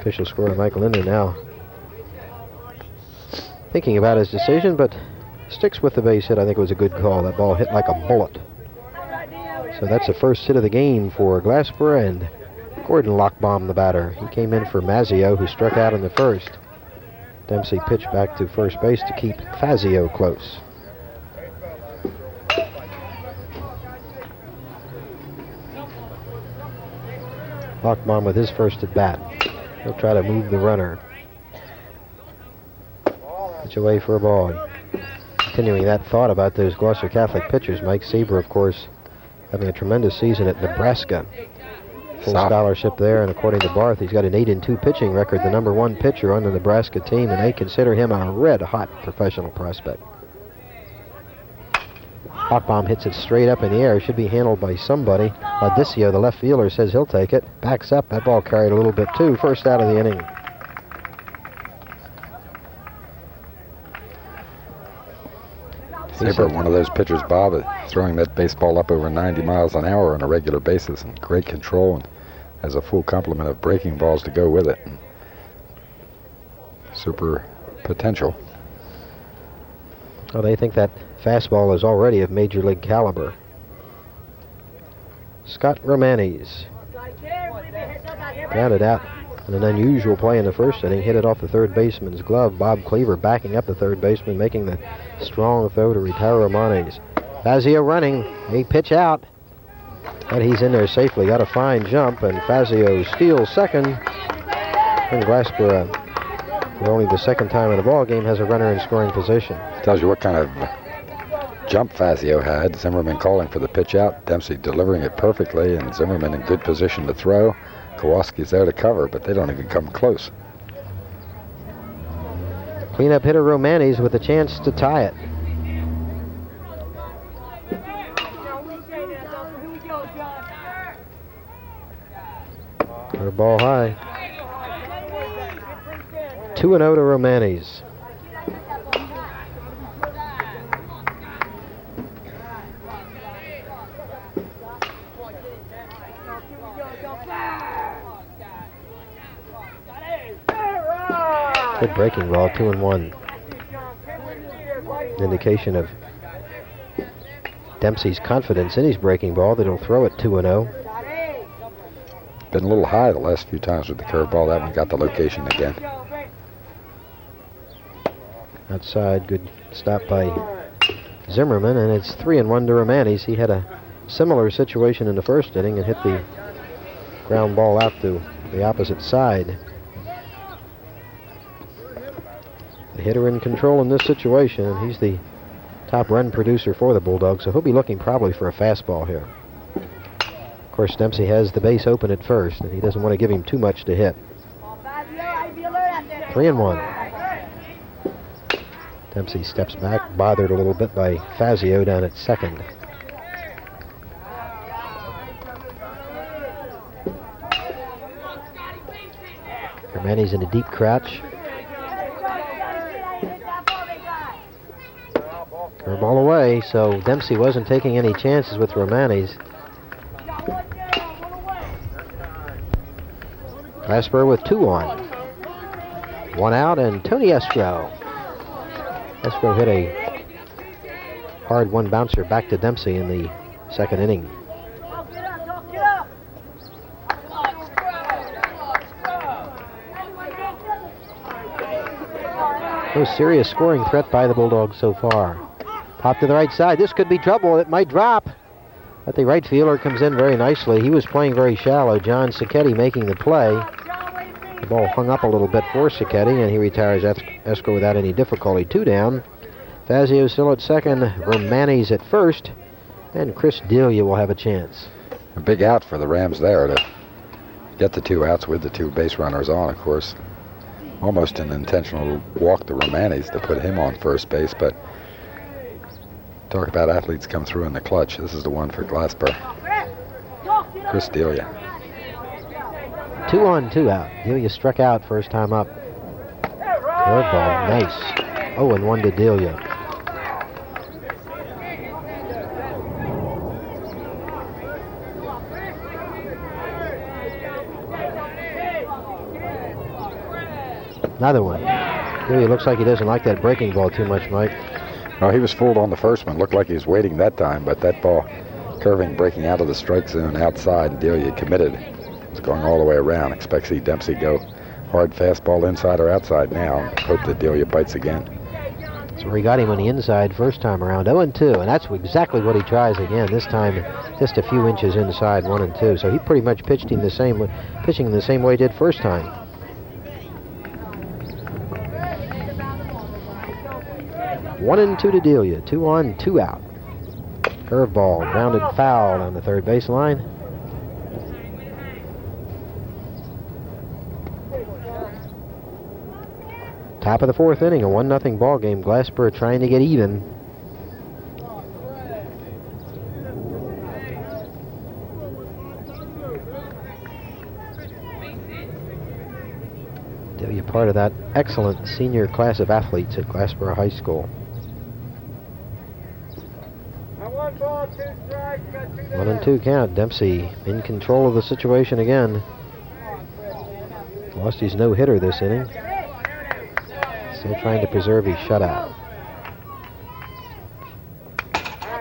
Official scorer Michael Linder now thinking about his decision, but sticks with the base hit. I think it was a good call. That ball hit like a bullet. So that's the first hit of the game for Glassboro, and Gordon Lockbaum, the batter. He came in for Mazzio, who struck out in the first. Dempsey pitched back to first base to keep Fazio close. Lockbaum with his first at bat. He'll try to move the runner. Pitch away for a ball. Continuing that thought about those Gloucester Catholic pitchers, Mike Saber, of course, having a tremendous season at Nebraska. Full scholarship there, and according to Barth, he's got an 8-2 pitching record, the #1 pitcher on the Nebraska team, and they consider him a red-hot professional prospect. Lockbaum hits it straight up in the air. Should be handled by somebody. Audicio, the left fielder, says he'll take it. Backs up. That ball carried a little bit, too. First out of the inning. Saber, one of those pitchers, Bob, throwing that baseball up over 90 miles an hour on a regular basis, and great control, and has a full complement of breaking balls to go with it. Super potential. Well, they think that fastball is already of major league caliber. Scott Romanes grounded out in an unusual play in the first inning. Hit it off the third baseman's glove. Bob Cleaver backing up the third baseman, making the strong throw to retire Romanes. Fazio running. A pitch out. But he's in there safely. Got a fine jump, and Fazio steals second. And Glassboro, for only the second time in the ball game, has a runner in scoring position. Tells you what kind of jump Fazio had. Zimmerman calling for the pitch out. Dempsey delivering it perfectly, and Zimmerman in good position to throw. Kowalski's there to cover, but they don't even come close. Cleanup hitter Romanes with a chance to tie it. Got a ball high. 2-0 to Romanes. Good breaking ball, 2-1. Indication of Dempsey's confidence in his breaking ball that he'll throw it 2-0. Been a little high the last few times with the curveball. That one got the location again. Outside, good stop by Zimmerman, and it's 3-1 to Romanes. He had a similar situation in the first inning and hit the ground ball out to the opposite side. The hitter in control in this situation, and he's the top run producer for the Bulldogs, so he'll be looking probably for a fastball here. Of course, Dempsey has the base open at first, and he doesn't want to give him too much to hit. 3-1. Dempsey steps back, bothered a little bit by Fazio down at second. Romanes in a deep crouch. Curveball away, so Dempsey wasn't taking any chances with Romanes. Glassboro with 2 on. 1 out, and Tony Estro. Estro hit a hard one bouncer back to Dempsey in the second inning. No serious scoring threat by the Bulldogs so far. Pop to the right side. This could be trouble. It might drop. But the right fielder comes in very nicely. He was playing very shallow. John Sacchetti making the play. The ball hung up a little bit for Sacchetti, and he retires Esco without any difficulty. 2 down. Fazio still at second. Romanis at first. And Chris Delia will have a chance. A big out for the Rams there to get the 2 outs with the 2 base runners on, of course. Almost an intentional walk to Romanis to put him on first base, but talk about athletes come through in the clutch. This is the one for Glassboro. Chris Delia. 2 on, 2 out. Delia struck out first time up. Curveball, nice. 0-1 to Delia. Another one. Delia looks like he doesn't like that breaking ball too much, Mike. Oh, he was fooled on the first one. Looked like he was waiting that time, but that ball curving, breaking out of the strike zone outside. Delia committed. It's going all the way around. Expect to see Dempsey go hard fastball inside or outside now. Hope that Delia bites again. That's where he got him on the inside first time around. 0-2, and that's exactly what he tries again. This time, just a few inches inside, 1-2. So he pretty much pitching the same way he did first time. 1-2 to Delia. 2 on, 2 out. Curveball, grounded foul on the third base line. Top of the 4th inning, a 1-0 ball game. Glassboro trying to get even. Delia part of that excellent senior class of athletes at Glassboro High School. 1-2 count. Dempsey in control of the situation again. Lost his no-hitter this inning. Still trying to preserve his shutout.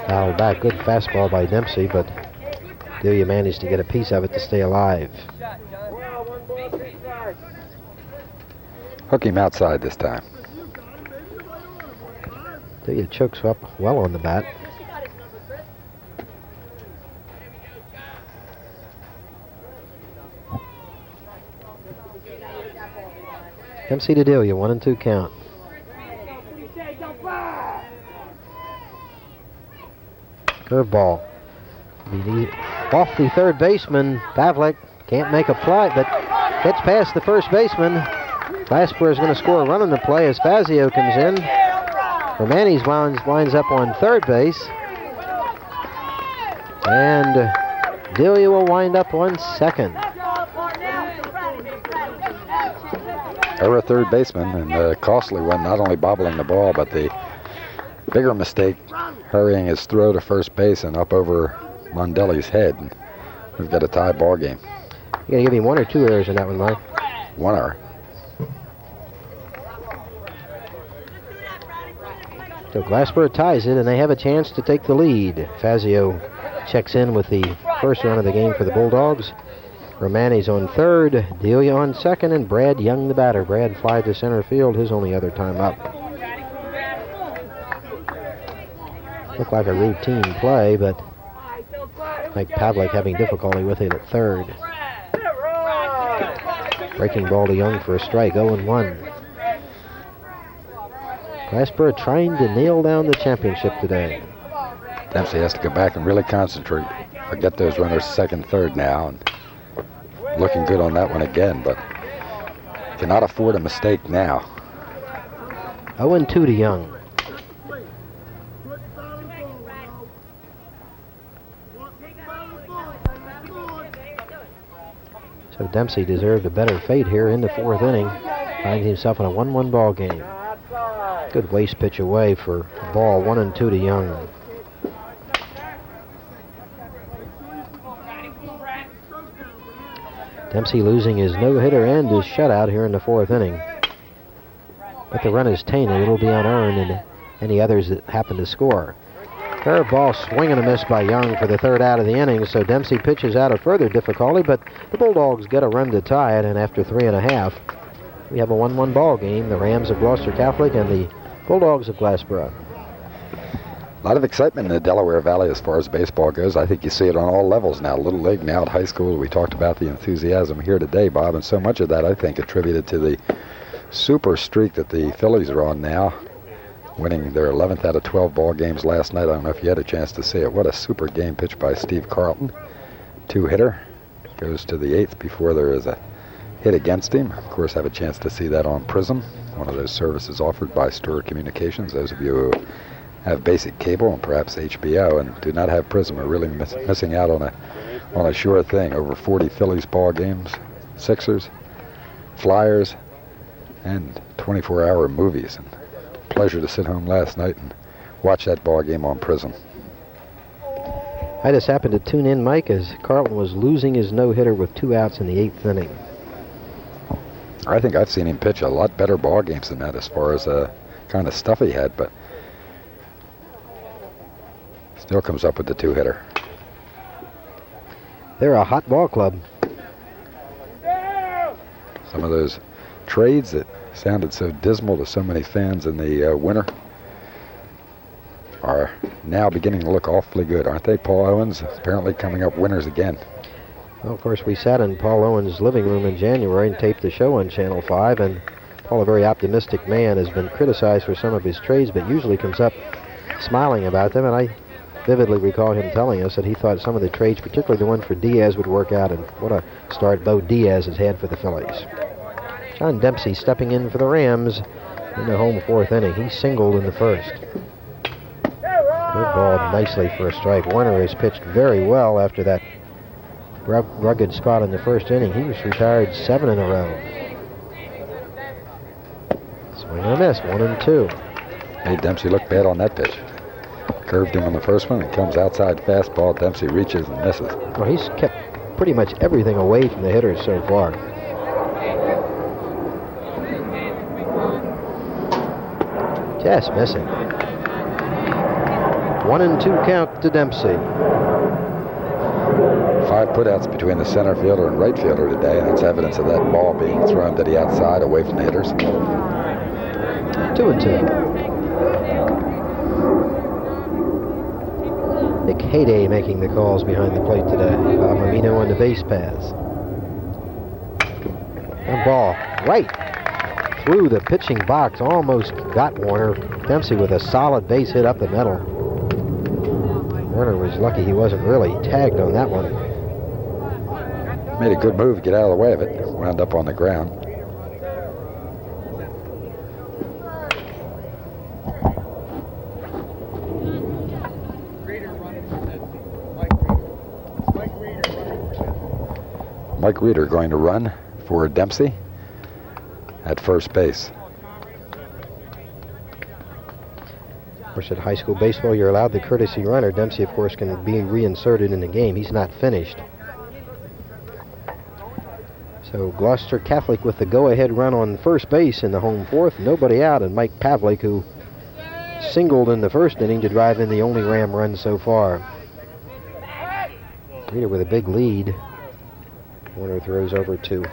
Fouled back. Good fastball by Dempsey, but Delia managed to get a piece of it to stay alive. Hook him outside this time. Delia chokes up well on the bat. Dempsey to Delia, 1-2 count. Curveball. Off the third baseman. Pavlik can't make a play, but gets past the first baseman. Glassboro is going to score a run on the play as Fazio comes in. Romanis winds up on third base. And Delia will wind up on second. Error third baseman, and a costly one, not only bobbling the ball, but the bigger mistake, hurrying his throw to first base and up over Mondelli's head. We've got a tie ball game. You got to give him 1 or 2 errors in that one, Mike. 1 error. So Glassboro ties it, and they have a chance to take the lead. Fazio checks in with the first run of the game for the Bulldogs. Romanis on third, Delia on second, and Brad Young the batter. Brad flied to center field, his only other time up. Looked like a routine play, but Mike Pavlik having difficulty with it at third. Breaking ball to Young for a strike, 0-1. Glassboro trying to nail down the championship today. Dempsey has to go back and really concentrate. Forget those runners second, third now. And looking good on that one again, but cannot afford a mistake now. 0-2 to Young. So Dempsey deserved a better fate here in the 4th inning. Finds himself in a 1-1 ball game. Good waste pitch away for a ball. 1-2 to Young. Dempsey losing his no-hitter and his shutout here in the 4th inning. But the run is tainted. It'll be unearned and any others that happen to score. Curveball swing and a miss by Young for the 3rd out of the inning, so Dempsey pitches out of further difficulty, but the Bulldogs get a run to tie it, and after 3 1/2, We have a 1-1 ball game. The Rams of Gloucester Catholic and the Bulldogs of Glassboro. A lot of excitement in the Delaware Valley as far as baseball goes. I think you see it on all levels now. Little League, now at high school. We talked about the enthusiasm here today, Bob, and so much of that, I think, attributed to the super streak that the Phillies are on now, winning their 11th out of 12 ball games last night. I don't know if you had a chance to see it. What a super game pitched by Steve Carlton. 2-hitter. Goes to the 8th before there is a hit against him. Of course, have a chance to see that on Prism, one of those services offered by Stewart Communications. Those of you who have basic cable and perhaps HBO and do not have Prism are really missing out on a sure thing. Over 40 Phillies ball games, Sixers, Flyers, and 24-hour movies. And pleasure to sit home last night and watch that ball game on Prism. I just happened to tune in, Mike, as Carlton was losing his no-hitter with 2 outs in the 8th inning. I think I've seen him pitch a lot better ball games than that as far as kind of stuff he had, but still comes up with the 2-hitter. They're a hot ball club. Some of those trades that sounded so dismal to so many fans in the winter are now beginning to look awfully good, aren't they? Paul Owens apparently coming up winners again. Well, of course, we sat in Paul Owens' living room in January and taped the show on Channel 5, and Paul, a very optimistic man, has been criticized for some of his trades, but usually comes up smiling about them, and I vividly recall him telling us that he thought some of the trades, particularly the one for Diaz, would work out, and what a start Bo Diaz has had for the Phillies. John Dempsey stepping in for the Rams in the home 4th inning. He singled in the 1st. Good ball nicely for a strike. Warner has pitched very well after that rugged spot in the 1st inning. He was retired 7 in a row. Swing and a miss, 1-2. Made Dempsey look bad on that pitch. Curved him on the first one and comes outside fastball. Dempsey reaches and misses. Well, he's kept pretty much everything away from the hitters so far. Just missing. 1-2 count to Dempsey. 5 putouts between the center fielder and right fielder today, and that's evidence of that ball being thrown to the outside away from the hitters. 2-2. Nick Hayday making the calls behind the plate today. Bob Amino on the base paths. And ball right through the pitching box. Almost got Warner. Dempsey with a solid base hit up the middle. Warner was lucky he wasn't really tagged on that one. Made a good move to get out of the way of it. Wound up on the ground. Mike Reeder going to run for Dempsey at first base. Of course, at high school baseball, you're allowed the courtesy runner. Dempsey, of course, can be reinserted in the game. He's not finished. So Gloucester Catholic with the go-ahead run on first base in the home 4th. Nobody out, and Mike Pavlik, who singled in the 1st inning to drive in the only Ram run so far. Reeder with a big lead. Warner throws over to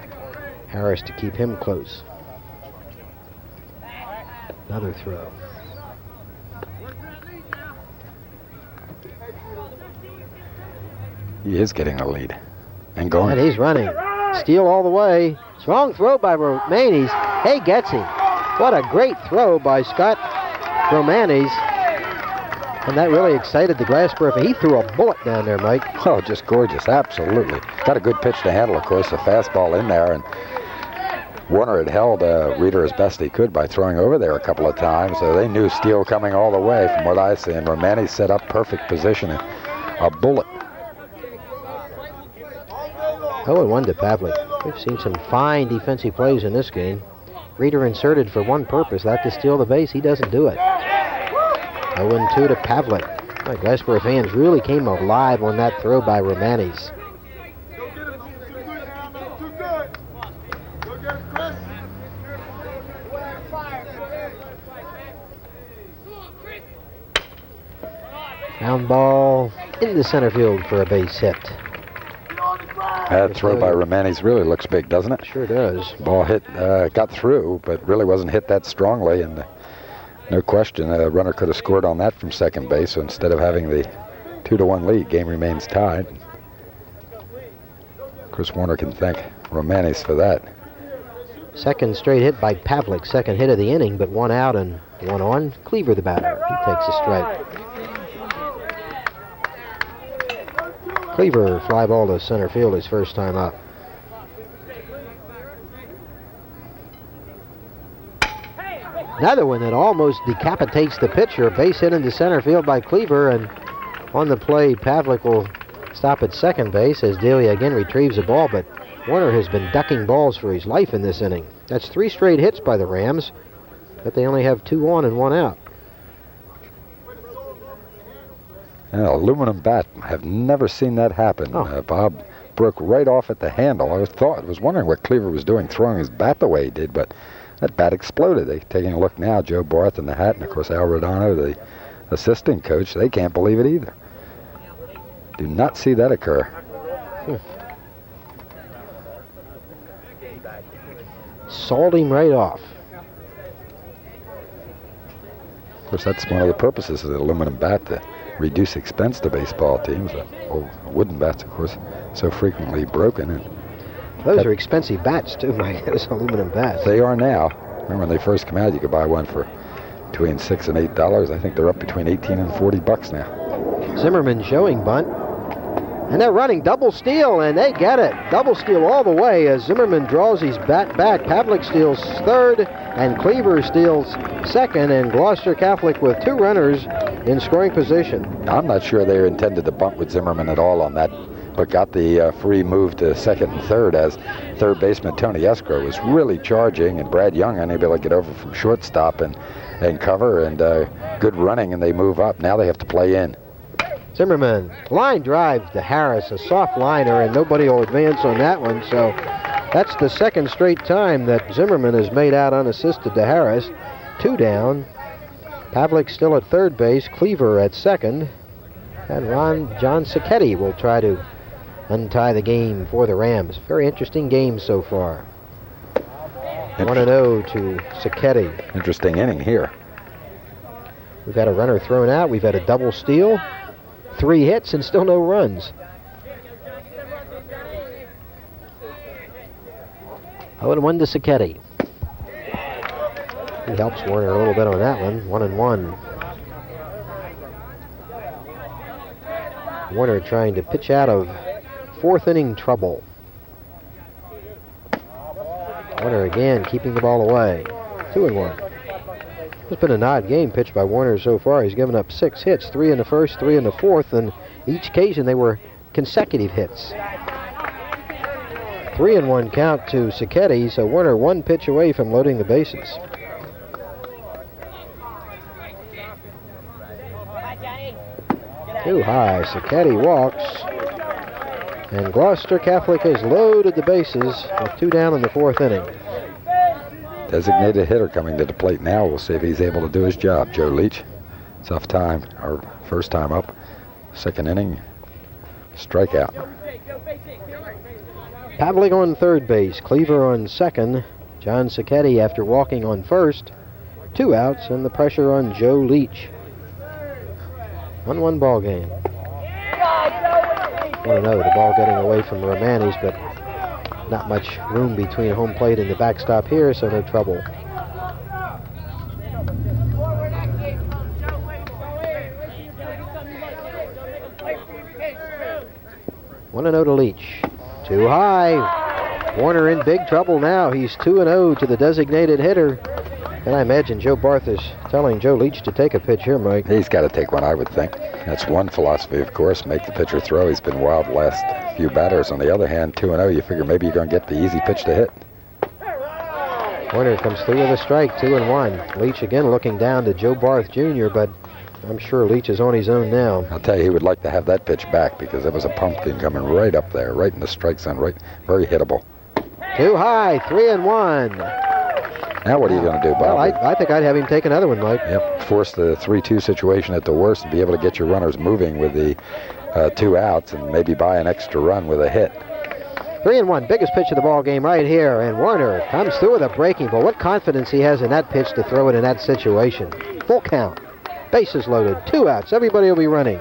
Harris to keep him close. Another throw. He is getting a lead and going. And he's running. Steal all the way. Strong throw by Romanes. Hey, gets him. What a great throw by Scott Romanes. And that really excited the Glassboro. He threw a bullet down there, Mike. Oh, just gorgeous. Absolutely. Got a good pitch to handle, of course. A fastball in there. And Warner had held Reeder as best he could by throwing over there a couple of times. So they knew Steele coming all the way from what I see. And Romanes set up perfect positioning. A bullet. 0-1 to Pavlik. We've seen some fine defensive plays in this game. Reeder inserted for one purpose, that to steal the base. He doesn't do it. 0-2 to Pavlik. My Glassboro fans really came alive on that throw by Romanes. Ground ball into center field for a base hit. That throw by Romanis really looks big, doesn't it? Sure does. Ball hit, got through, but really wasn't hit that strongly, and no question, a runner could have scored on that from second base. So instead of having the 2-1 lead, game remains tied. Chris Warner can thank Romanis for that. Second straight hit by Pavlik, second hit of the inning, but one out and one on. Cleaver, the batter, he takes a strike. Cleaver, fly ball to center field his first time up. Another one that almost decapitates the pitcher. Base hit into center field by Cleaver, and on the play, Pavlik will stop at second base as Delia again retrieves the ball, but Warner has been ducking balls for his life in this inning. That's 3 straight hits by the Rams, but they only have 2 on and 1 out. An aluminum bat. I've never seen that happen. Bob broke right off at the handle. I was wondering what Cleaver was doing throwing his bat the way he did, but that bat exploded. They're taking a look now. Joe Barth in the hat, and of course Al Rodano, the assistant coach, they can't believe it either. Do not see that occur. Sawed him right off. Of course, that's one of the purposes of the aluminum bat, to reduce expense to baseball teams. Wooden bats, of course, so frequently broken. And those are expensive bats, too, Mike. Those aluminum bats. They are now. Remember, when they first came out, you could buy one for between $6 and $8. I think they're up between $18 and $40 now. Zimmerman showing bunt. And they're running double steal, and they get it. Double steal all the way as Zimmerman draws his bat back. Pavlik steals third, and Cleaver steals second, and Gloucester Catholic with 2 runners in scoring position. I'm not sure they intended to bunt with Zimmerman at all on that, but got the free move to second and third as third baseman Tony Escrow was really charging, and Brad Young unable to get over from shortstop and cover, and good running, and they move up. Now they have to play in. Zimmerman, line drive to Harris, a soft liner, and nobody will advance on that one. So that's the second straight time that Zimmerman has made out unassisted to Harris. 2 down. Pavlik still at third base, Cleaver at second, and John Sacchetti will try to untie the game for the Rams. Very interesting game so far. 1-0 to Sacchetti. Interesting inning here. We've had a runner thrown out. We've had a double steal. 3 hits and still no runs. 0-1 to Sacchetti. He helps Warner a little bit on that one. 1-1. Warner trying to pitch out of 4th inning trouble. Warner again keeping the ball away. 2-1. It's been an odd game pitched by Warner so far. He's given up 6 hits, 3 in the first, 3 in the fourth, and each occasion they were consecutive hits. 3-1 count to Sacchetti, so Warner 1 pitch away from loading the bases. Too high. Sacchetti walks, and Gloucester Catholic has loaded the bases with 2 down in the 4th inning. Designated hitter coming to the plate now. We'll see if he's able to do his job. Joe Leach, tough time, or first time up. Second inning, strikeout. Pavlik on third base, Cleaver on second, John Sacchetti after walking on first. 2 outs, and the pressure on Joe Leach. 1-1 ball game. 1-0, the ball getting away from Romanis, but not much room between home plate and the backstop here, so no trouble. One and 0 to Leach. Too high. Warner in big trouble now. He's 2-0 to the designated hitter. And I imagine Joe Barth is telling Joe Leach to take a pitch here, Mike. He's got to take one, I would think. That's one philosophy, of course, make the pitcher throw. He's been wild the last few batters. On the other hand, 2-0, you figure maybe you're going to get the easy pitch to hit. Warner comes through with a strike, 2-1. Leach again looking down to Joe Barth Jr., but I'm sure Leach is on his own now. I'll tell you, he would like to have that pitch back because it was a pumpkin coming right up there, right in the strike zone, right, very hittable. Too high, 3-1. Now what are you going to do, Bob? Well, I think I'd have him take another one, Mike. Yep, force the 3-2 situation at the worst and be able to get your runners moving with the 2 outs and maybe buy an extra run with a hit. 3-1, biggest pitch of the ball game right here, and Warner comes through with a breaking ball. What confidence he has in that pitch to throw it in that situation. Full count. Bases loaded, 2 outs. Everybody will be running.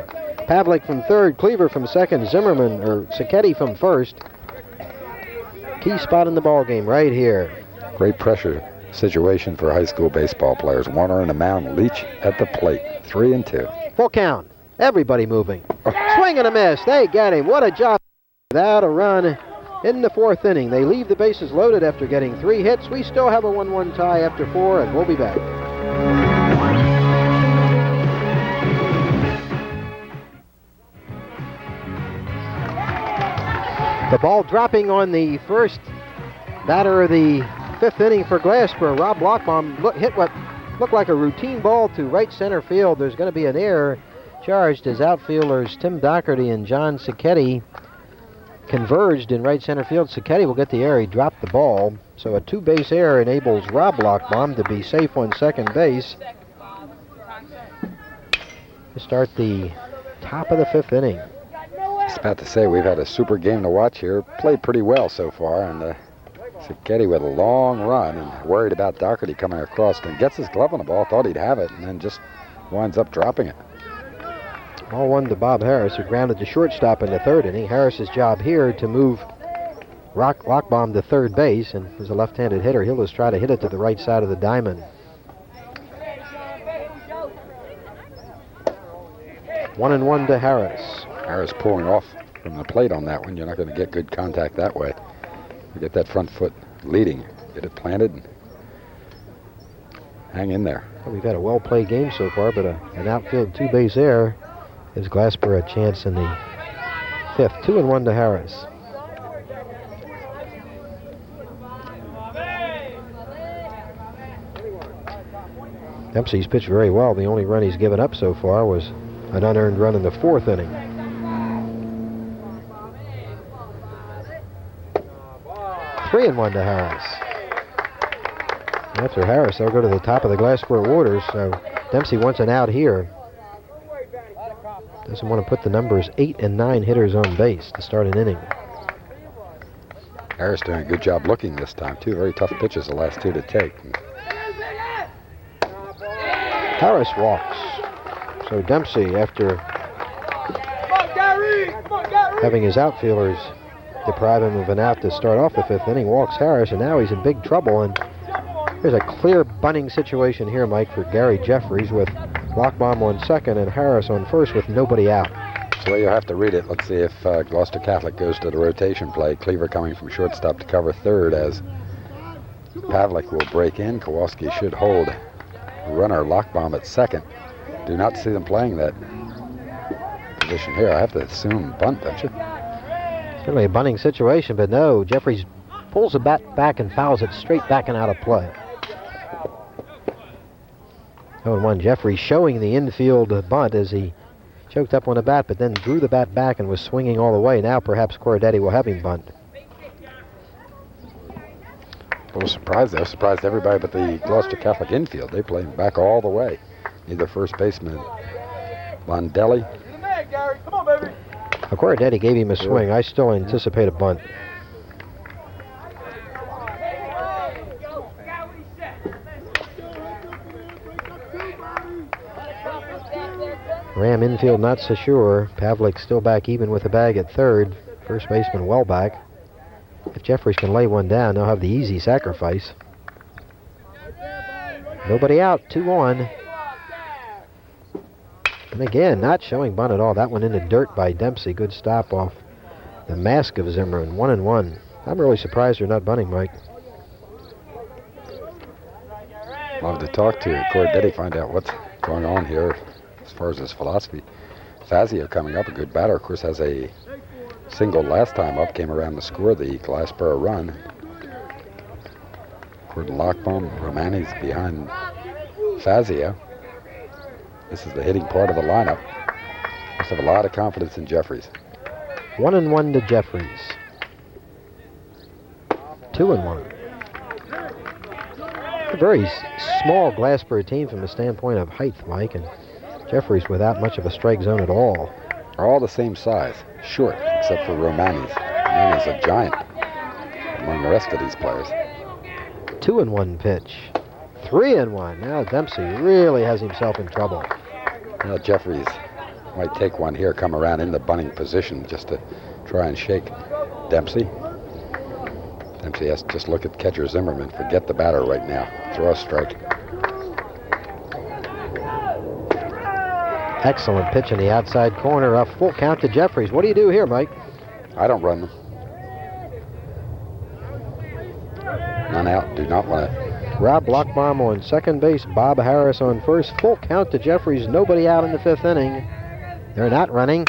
Pavlik from third, Cleaver from second, Sacchetti from first. Key spot in the ball game right here. Great pressure situation for high school baseball players. Warner in the mound, Leach at the plate. 3-2. Full count. Everybody moving. Swing and a miss. They get him. What a job. Without a run in the 4th inning. They leave the bases loaded after getting 3 hits. We still have a 1-1 tie after 4, and we'll be back. The ball dropping on the first batter of the 5th inning for Glassboro. Rob Lockbaum hit what looked like a routine ball to right center field. There's going to be an error charged as outfielders Tim Doherty and John Sacchetti converged in right center field. Sacchetti will get the error. He dropped the ball. So a 2-base error enables Rob Lockbaum to be safe on second base to start the top of the 5th inning. Just about to say, we've had a super game to watch here. Played pretty well so far, and Sacchetti with a long run and worried about Doherty coming across and gets his glove on the ball, thought he'd have it, and then just winds up dropping it. All 1 to Bob Harris, who grounded to shortstop in the 3rd inning. Harris's job here to move Lockbaum to third base, and as a left-handed hitter, he'll just try to hit it to the right side of the diamond. 1-1 to Harris. Harris pulling off from the plate on that one. You're not going to get good contact that way. You get that front foot leading, get it planted, and hang in there. Well, we've had a well-played game so far, but an outfield 2-base error gives Glassboro a chance in the 5th. 2-1 to Harris. Dempsey's pitched very well. The only run he's given up so far was an unearned run in the 4th inning. Three and 1 to Harris. After Harris, they'll go to the top of the Glassboro orders. So Dempsey wants an out here. Doesn't want to put the numbers 8 and 9 hitters on base to start an inning. Harris doing a good job looking this time, too. Very tough pitches, the last 2 to take. Harris walks. So Dempsey, after having his outfielders deprive him of an out to start off the 5th inning, walks Harris, and now he's in big trouble. And there's a clear bunting situation here, Mike, for Gary Jeffries, with Lockbaum on second and Harris on first with nobody out. So you have to read it. Let's see if Gloucester Catholic goes to the rotation play. Cleaver coming from shortstop to cover third as Pavlik will break in. Kowalski should hold runner Lockbaum at second. Do not see them playing that position here. I have to assume bunt, don't you? Certainly a bunting situation, but no. Jeffries pulls the bat back and fouls it straight back and out of play. 0-1. Jeffries showing the infield bunt as he choked up on the bat, but then drew the bat back and was swinging all the way. Now perhaps Corradetti will have him bunt. A little surprised there. Surprised everybody but the Gloucester Catholic infield. They play back all the way. Either first baseman Londelli. Corradetti gave him a swing. I still anticipate a bunt. Ram infield not so sure. Pavlik still back even with the bag at third. First baseman well back. If Jeffries can lay one down, they'll have the easy sacrifice. Nobody out, 2-1. And again, not showing bunt at all. That one in the dirt by Dempsey. Good stop off the mask of Zimmerman. 1-1. I'm really surprised they're not bunting, Mike. Love to talk to Corradetti, find out what's going on here as far as his philosophy. Fazio coming up, a good batter. Of course, has a single last time up, came around to score the Glassboro run. Gordon Lockbaum, Romani's behind Fazio. This is the hitting part of the lineup. Must have a lot of confidence in Jeffries. 1-1 to Jeffries. 2-1. A very small Glassboro team from the standpoint of height, Mike, and Jeffries without much of a strike zone at all. Are all the same size, short, except for Romani's. Romani's a giant. among the rest of these players. 2-1 pitch. 3-1. Now Dempsey really has himself in trouble. Now Jeffries might take one here, come around in the bunting position just to try and shake Dempsey. Dempsey has to just look at catcher Zimmerman, forget the batter right now, throw a strike. Excellent pitch in the outside corner. A full count to Jeffries. What do you do here, Mike? I don't run them. None out. Do not want to. Rob Lockbaum on second base. Bob Harris on first. Full count to Jeffries. Nobody out in the fifth inning. They're not running.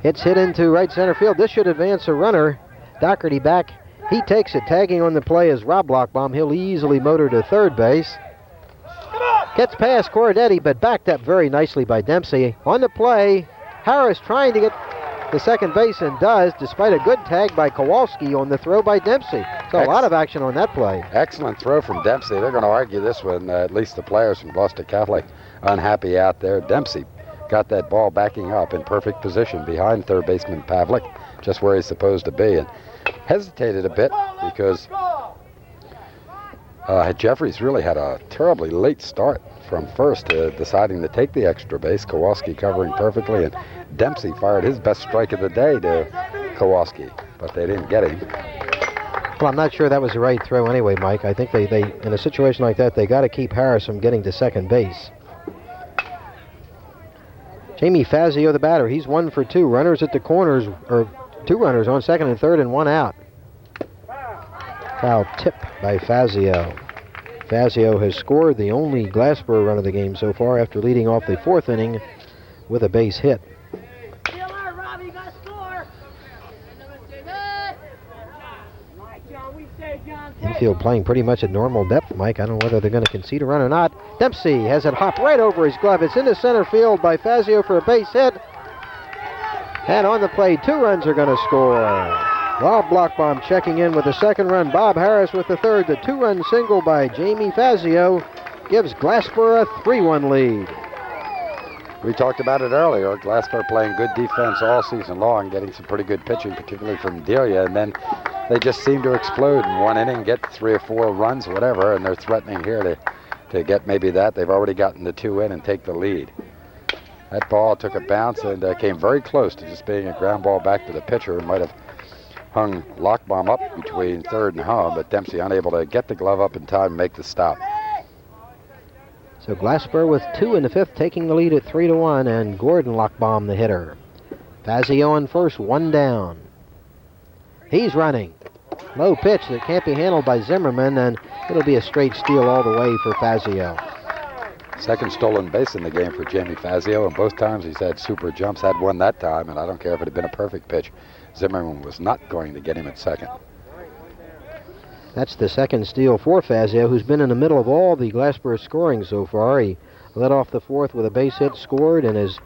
It's hit into right center field. This should advance a runner. Doherty back. He takes it. Tagging on the play is Rob Lockbaum. He'll easily motor to third base. Gets past Corradetti, but backed up very nicely by Dempsey. On the play, Harris trying to get the second base and does, despite a good tag by Kowalski on the throw by Dempsey. So a lot of action on that play. Excellent throw from Dempsey. They're going to argue this one, at least the players from Gloucester Catholic, unhappy out there. Dempsey got that ball backing up in perfect position behind third baseman Pavlik, just where he's supposed to be, and hesitated a bit because Jeffries really had a terribly late start from first to deciding to take the extra base. Kowalski covering perfectly, and Dempsey fired his best strike of the day to Kowalski, but they didn't get him. Well, I'm not sure that was the right throw anyway, Mike. I think they in a situation like that, they got to keep Harris from getting to second base. Jamie Fazio, the batter, he's 1 for 2. Runners at the corners, or 2 runners on second and third and 1 out. Foul tip by Fazio. Fazio has scored the only Glassboro run of the game so far after leading off the 4th inning with a base hit. Infield playing pretty much at normal depth, Mike. I don't know whether they're going to concede a run or not. Dempsey has it hopped right over his glove. It's into center field by Fazio for a base hit. And on the play, 2 runs are going to score. Rob Blockbaum checking in with the second run. Bob Harris with the third. The 2-run single by Jamie Fazio gives Glassboro a 3-1 lead. We talked about it earlier. Glassboro playing good defense all season long, getting some pretty good pitching, particularly from Delia, and then they just seem to explode in one inning, get 3 or 4 runs, whatever, and they're threatening here to get maybe that. They've already gotten the 2 in and take the lead. That ball took a bounce and came very close to just being a ground ball back to the pitcher. It might have hung Lockbaum up between third and home, but Dempsey unable to get the glove up in time and make the stop. So Glassboro with 2 in the 5th, taking the lead at 3-1, and Gordon Lockbaum the hitter. Fazio on first, 1 down. He's running. Low pitch that can't be handled by Zimmerman, and it'll be a straight steal all the way for Fazio. Second stolen base in the game for Jamie Fazio, and both times he's had super jumps. Had one that time, and I don't care if it had been a perfect pitch. Zimmerman was not going to get him at second. That's the second steal for Fazio, who's been in the middle of all the Glassboro scoring so far. He led off the 4th with a base hit, scored, and has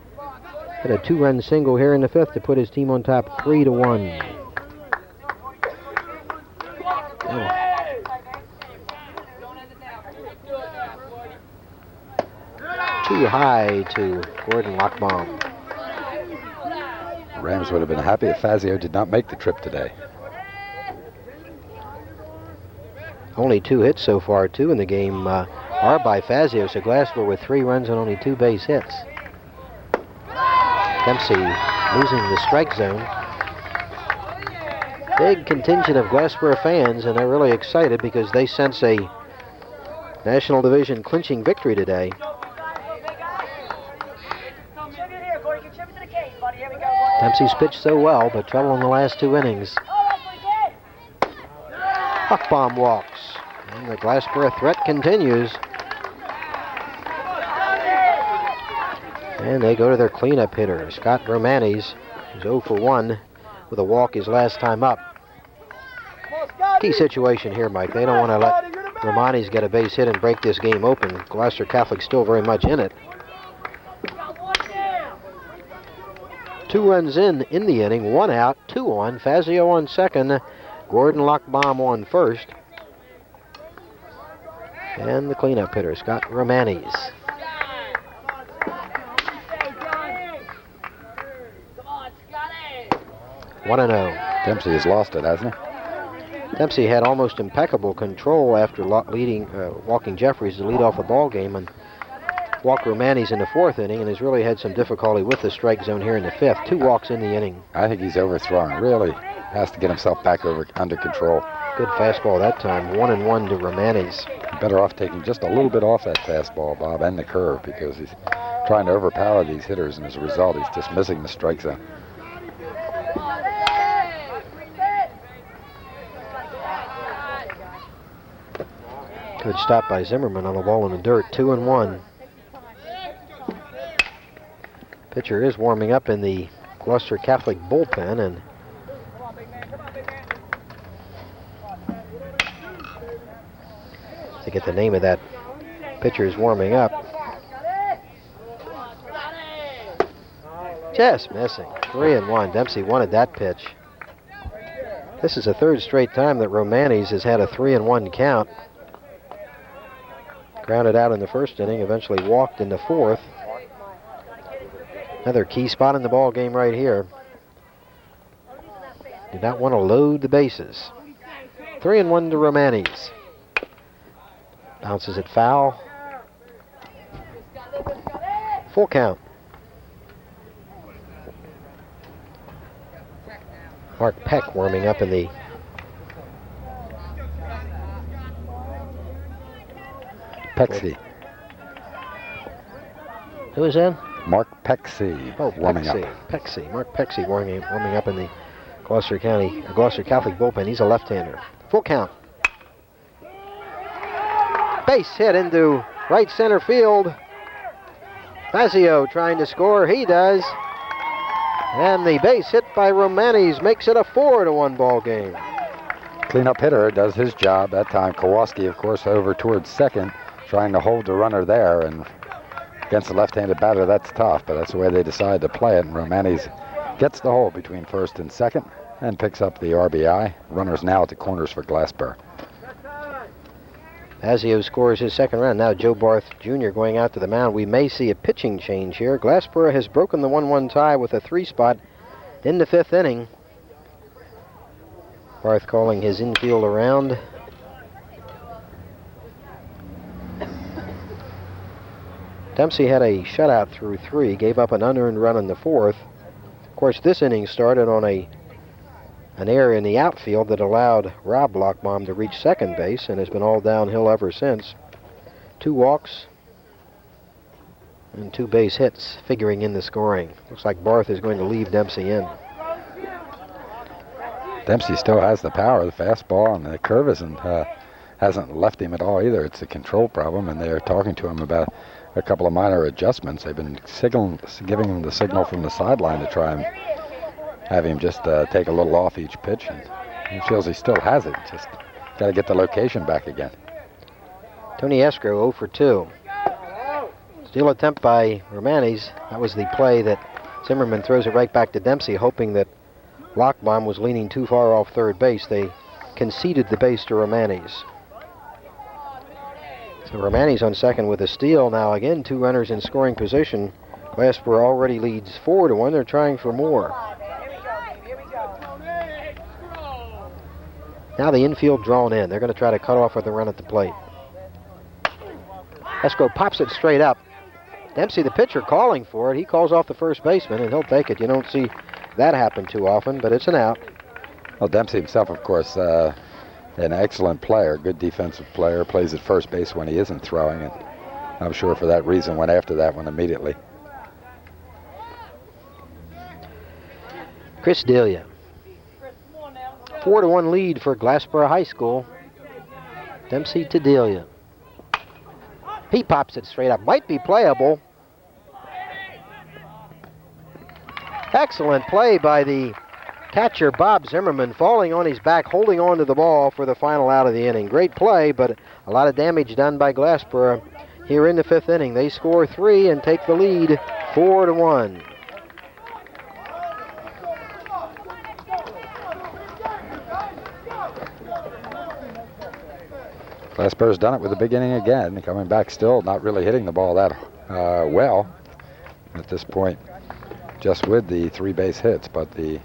hit a 2-run single here in the 5th to put his team on top 3-1. Too high to Gordon Lockbaum. Rams would have been happy if Fazio did not make the trip today. Only 2 hits so far, too, in the game are by Fazio. So Glassboro with 3 runs and only 2 base hits. Dempsey losing the strike zone. Big contingent of Glassboro fans, and they're really excited because they sense a National Division clinching victory today. Dempsey's pitched so well, but trouble in the last 2 innings. Lockbaum walks, and the Glassboro threat continues. And they go to their cleanup hitter, Scott Romanes, who's 0 for 1 with a walk his last time up. Key situation here, Mike. They don't want to let Romanes get a base hit and break this game open. Gloucester Catholic still very much in it. 2 runs in the inning, 1 out, 2 on. Fazio on second, Gordon Lockbaum on first. And the cleanup hitter, Scott Romanes. 1-0. Dempsey has lost it, hasn't he? Dempsey had almost impeccable control after walking Jeffries to lead off the ball game, and walked Romanes in the 4th inning, and has really had some difficulty with the strike zone here in the 5th. 2 walks in the inning. I think he's overthrowing. Really has to get himself back under control. Good fastball that time. 1-1 to Romanes. Better off taking just a little bit off that fastball, Bob, and the curve, because he's trying to overpower these hitters, and as a result, he's just missing the strike zone. Good stop by Zimmerman on the ball in the dirt. 2-1. Pitcher is warming up in the Gloucester Catholic bullpen, and to get the name of that pitcher is warming up. Just missing. 3-1. Dempsey wanted that pitch. This is the 3rd straight time that Romanes has had a 3-1 count. Grounded out in the 1st inning, eventually walked in the 4th. Another key spot in the ball game right here. Did not want to load the bases. 3-1 to Romanes. Bounces it foul. Full count. Mark Peck warming up in the Pexy. Who is that? Mark Pexy. Oh, warming up. Pexy. Mark Pexy warming up in the Gloucester Catholic bullpen. He's a left-hander. Full count. Base hit into right center field. Fazio trying to score. He does. And the base hit by Romanes makes it a 4-1 ball game. Cleanup hitter does his job that time. Kowalski, of course, over towards second, trying to hold the runner there. And against a left-handed batter, that's tough, but that's the way they decide to play it. And Romanes gets the hole between 1st and 2nd and picks up the RBI. Runners now at the corners for Glassboro. Fazio scores his 2nd run. Now Joe Barth Jr. going out to the mound. We may see a pitching change here. Glassboro has broken the 1-1 tie with a 3 spot in the 5th inning. Barth calling his infield around. Dempsey had a shutout through 3, gave up an unearned run in the 4th. Of course, this inning started on an error in the outfield that allowed Rob Lockbaum to reach 2nd base, and has been all downhill ever since. 2 walks and 2 base hits figuring in the scoring. Looks like Barth is going to leave Dempsey in. Dempsey still has the power, the fastball, and the curve hasn't left him at all either. It's a control problem, and they're talking to him about a couple of minor adjustments. They've been giving him the signal from the sideline to try and have him just take a little off each pitch, and he feels he still has it. Just got to get the location back again. Tony Escrow 0 for 2. Steal attempt by Romanes. That was the play that Zimmerman throws it right back to Dempsey, hoping that Lockbaum was leaning too far off 3rd base. They conceded the base to Romanes. So Romanes on 2nd with a steal. Now again, 2 runners in scoring position. Glassboro already leads 4-1. They're trying for more. Now the infield drawn in. They're going to try to cut off with a run at the plate. Escrow pops it straight up. Dempsey, the pitcher, calling for it. He calls off the 1st baseman, and he'll take it. You don't see that happen too often, but it's an out. Well, Dempsey himself, of course, an excellent player, good defensive player, plays at 1st base when he isn't throwing, and I'm sure for that reason went after that one immediately. Chris Delia. 4-1 lead for Glassboro High School. Dempsey to Delia. He pops it straight up. Might be playable. Excellent play by the catcher, Bob Zimmerman, falling on his back, holding on to the ball for the final out of the inning. Great play, but a lot of damage done by Glassboro here in the 5th inning. They score 3 and take the lead 4-1. Glassboro's done it with the big inning again, coming back still, not really hitting the ball that well at this point, just with the 3 base hits, but the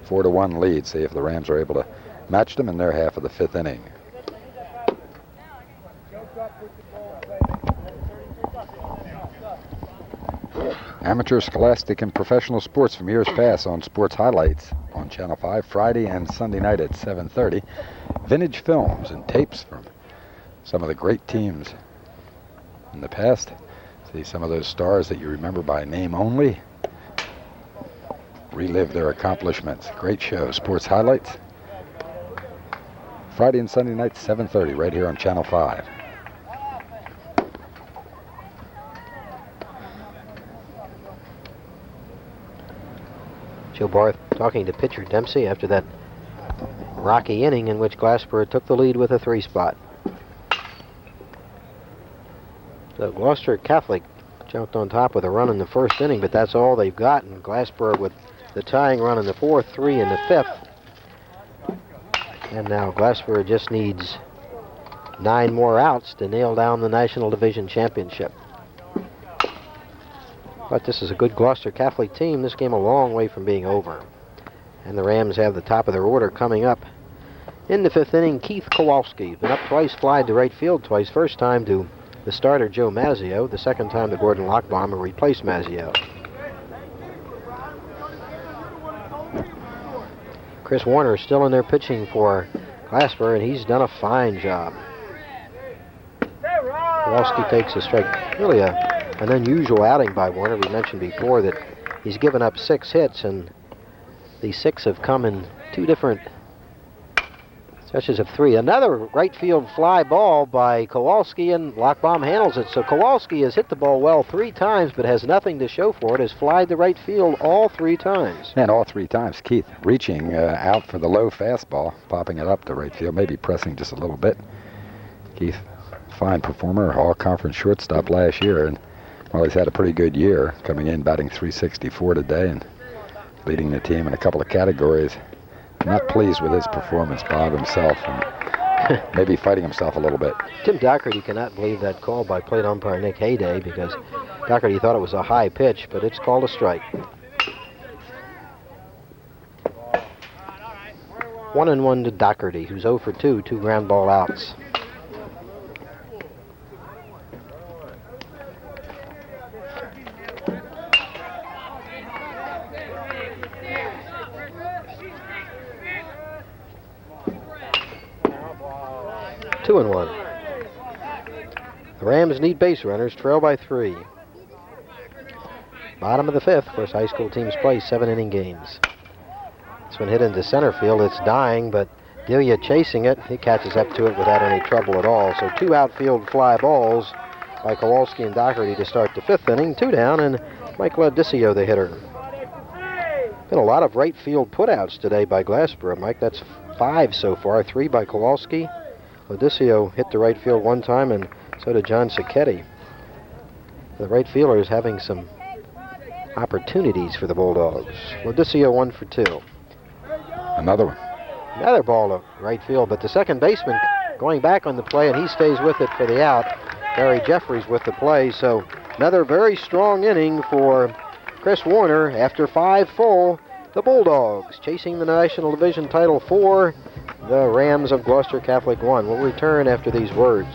4-1 lead. See if the Rams are able to matched them in their half of the 5th inning. Amateur, scholastic, and professional sports from years past on Sports Highlights on Channel 5, Friday and Sunday night at 7:30. Vintage films and tapes from some of the great teams in the past. See some of those stars that you remember by name only. Relive their accomplishments. Great show, Sports Highlights. Friday and Sunday night, 7:30, right here on Channel 5. Joe Barth talking to pitcher Dempsey after that rocky inning in which Glassboro took the lead with a 3-spot. So Gloucester Catholic jumped on top with a run in the 1st inning, but that's all they've got. And Glassboro with the tying run in the 4th, 3 in the 5th. And now Glassboro just needs 9 more outs to nail down the National Division Championship. But this is a good Gloucester Catholic team. This game a long way from being over. And the Rams have the top of their order coming up. In the 5th inning, Keith Kowalski. Been up twice, flied to right field twice. First time to the starter, Joe Mazzio. The second time to Gordon Lockbaum, who replaced Mazzio. Chris Warner still in there pitching for Glassboro, and he's done a fine job. Kowalski takes a strike. Really an unusual outing by Warner. We mentioned before that he's given up 6 hits, and the 6 have come in 2 different stretches of 3. Another right field fly ball by Kowalski, and Lockbaum handles it. So Kowalski has hit the ball well 3 times, but has nothing to show for it. Has flied to right field all 3 times. And all 3 times, Keith reaching out for the low fastball, popping it up to right field, maybe pressing just a little bit. Keith, fine performer, all-conference shortstop last year, and well, he's had a pretty good year, coming in batting .364 today and leading the team in a couple of categories. Not pleased with his performance, Bob himself, and maybe fighting himself a little bit. Tim Doherty cannot believe that call by plate umpire Nick Hayday, because Doherty thought it was a high pitch, but it's called a strike. 1-1 to Doherty, who's 0 for 2, 2 ground ball outs. Two and 1. The Rams need base runners, trail by 3. Bottom of the 5th. Of course, high school teams play 7-inning games. This one hit into center field. It's dying, but Delia chasing it. He catches up to it without any trouble at all. So 2 outfield fly balls by Kowalski and Doherty to start the 5th inning. 2 down, and Michael Adisio, the hitter. Been a lot of right field putouts today by Glassboro, Mike. That's 5 so far. 3 by Kowalski. Odissio hit the right field 1 time, and so did John Sacchetti. The right fielder is having some opportunities for the Bulldogs. Odissio 1 for 2. Another one. Another ball to right field, but the second baseman going back on the play, and he stays with it for the out. Barry Jeffries with the play, so another very strong inning for Chris Warner. After 5 full, the Bulldogs chasing the National Division title for the Rams of Gloucester Catholic 1. We'll return after these words.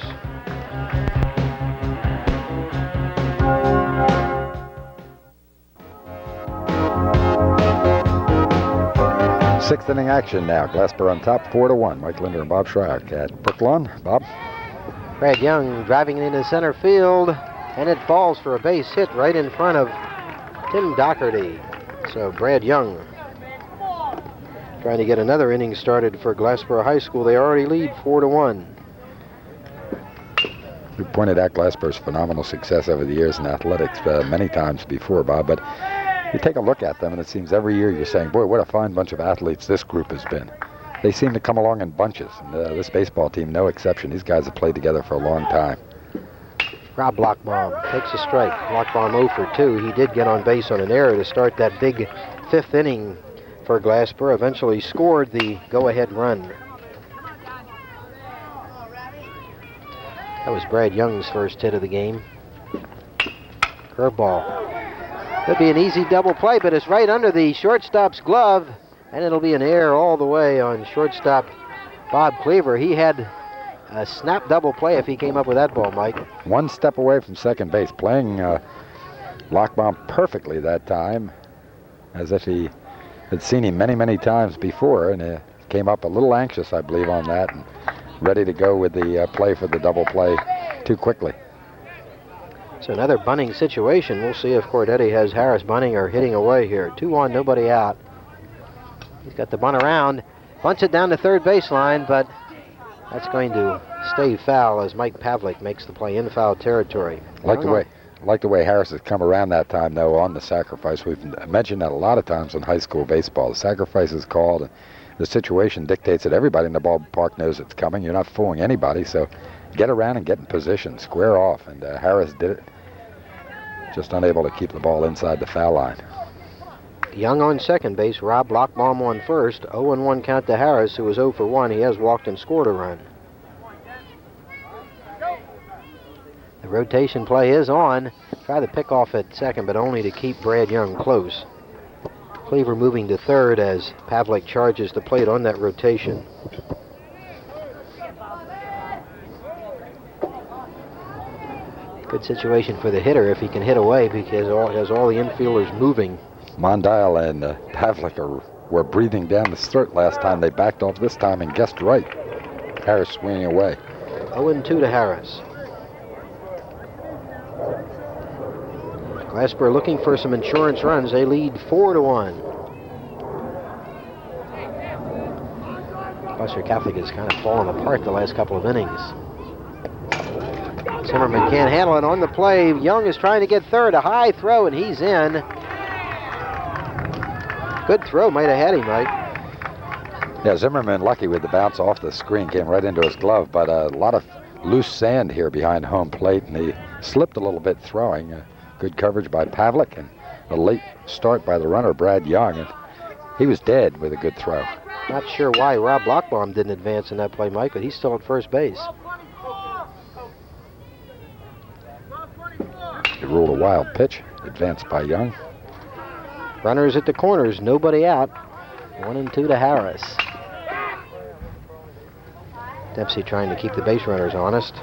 Sixth inning action now. Glassboro on top, 4-1. Mike Linder and Bob Shryock at Brooklawn. Bob? Brad Young driving it into center field, and it falls for a base hit right in front of Tim Doherty. So Brad Young trying to get another inning started for Glassboro High School. They already lead 4-1. We pointed out Glassboro's phenomenal success over the years in athletics many times before, Bob, but you take a look at them and it seems every year you're saying, boy, what a fine bunch of athletes this group has been. They seem to come along in bunches, and this baseball team, no exception. These guys have played together for a long time. Rob Lockbaum takes a strike. Lockbaum 0 for 2. He did get on base on an error to start that big 5th inning for Glassboro. Eventually scored the go-ahead run. That was Brad Young's first hit of the game. Curveball. Could be an easy double play, but it's right under the shortstop's glove, and it'll be an error all the way on shortstop Bob Cleaver. He had a snap double play if he came up with that ball, Mike. One step away from second base, playing Lockbaum perfectly that time, as if he had seen him many, many times before, and came up a little anxious, I believe, on that, and ready to go with the play for the double play too quickly. So another bunting situation. We'll see if Cordetti has Harris bunting or hitting away here. 2-1, nobody out. He's got the bunt around, bunts it down the third baseline, but that's going to stay foul as Mike Pavlik makes the play in foul territory. Like the way Harris has come around that time, though, on the sacrifice. We've mentioned that a lot of times in high school baseball. The sacrifice is called, and the situation dictates that everybody in the ballpark knows it's coming. You're not fooling anybody, so get around and get in position, square off, and Harris did it. Just unable to keep the ball inside the foul line. Young on second base, Rob Lockbaum on first. 0-1 count to Harris, who was 0 for 1. He has walked and scored a run. The rotation play is on. Try to pick off at second, but only to keep Brad Young close. Cleaver moving to third as Pavlik charges the plate on that rotation. Good situation for the hitter if he can hit away, because has all the infielders moving. Mondial and Pavlik were breathing down the throat last time. They backed off this time and guessed right. Harris swinging away. 0-2 to Harris. Glassboro looking for some insurance runs. They lead 4-1. Gloucester Catholic has kind of fallen apart the last couple of innings. Zimmerman can't handle it on the play. Young is trying to get third. A high throw, and he's in. Good throw, might have had him, Mike. Yeah, Zimmerman lucky with the bounce off the screen. Came right into his glove, but a lot of loose sand here behind home plate, and he slipped a little bit throwing. Good coverage by Pavlik, and a late start by the runner, Brad Young. And he was dead with a good throw. Not sure why Rob Lockbaum didn't advance in that play, Mike, but he's still at first base. He ruled a wild pitch, advanced by Young. Runners at the corners, nobody out. 1-2 to Harris. Dempsey trying to keep the base runners honest.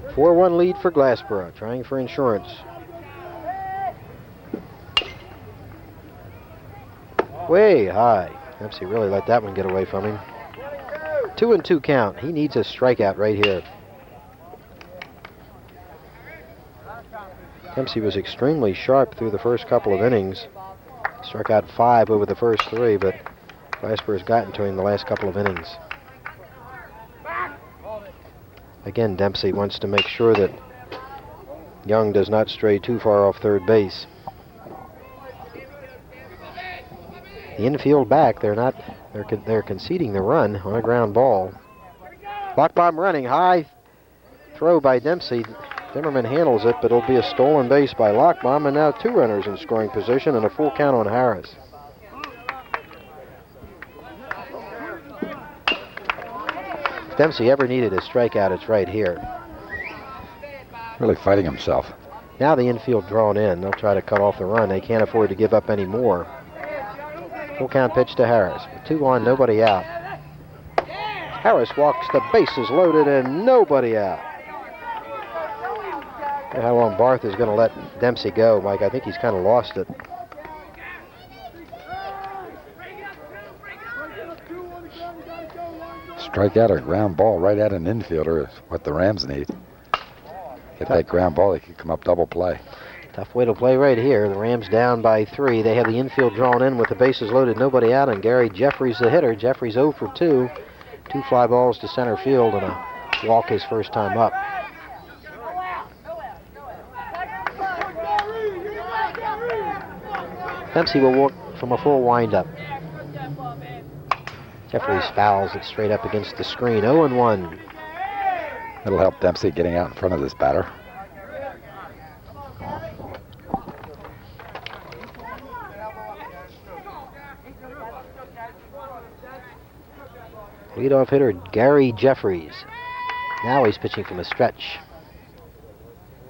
A 4-1 lead for Glassboro, trying for insurance. Way high. Dempsey really let that one get away from him. 2-2 count. He needs a strikeout right here. Dempsey was extremely sharp through the first couple of innings. Struck out 5 over the first 3, but Glassboro's gotten to him the last couple of innings. Again, Dempsey wants to make sure that Young does not stray too far off third base. The infield back, they're conceding the run on a ground ball. Lockbaum running high. Throw by Dempsey. Zimmerman handles it, but it'll be a stolen base by Lockbaum, and now 2 runners in scoring position and a full count on Harris. If Dempsey ever needed a strikeout, it's right here. Really fighting himself. Now the infield drawn in. They'll try to cut off the run. They can't afford to give up any more. Full count pitch to Harris. 2-1, nobody out. Harris walks, the bases loaded, and nobody out. How long Barth is going to let Dempsey go, Mike? I think he's kind of lost it. Strikeout or ground ball right at an infielder is what the Rams need. Get that ground ball, they could come up double play. Tough way to play right here. The Rams down by 3. They have the infield drawn in with the bases loaded, nobody out, and Gary Jeffries the hitter. Jeffries 0 for 2. 2 fly balls to center field and a walk his first time up. Dempsey will walk from a full windup. Jeffries fouls it straight up against the screen. 0-1. That'll help Dempsey getting out in front of this batter. Leadoff hitter Gary Jeffries. Now he's pitching from a stretch.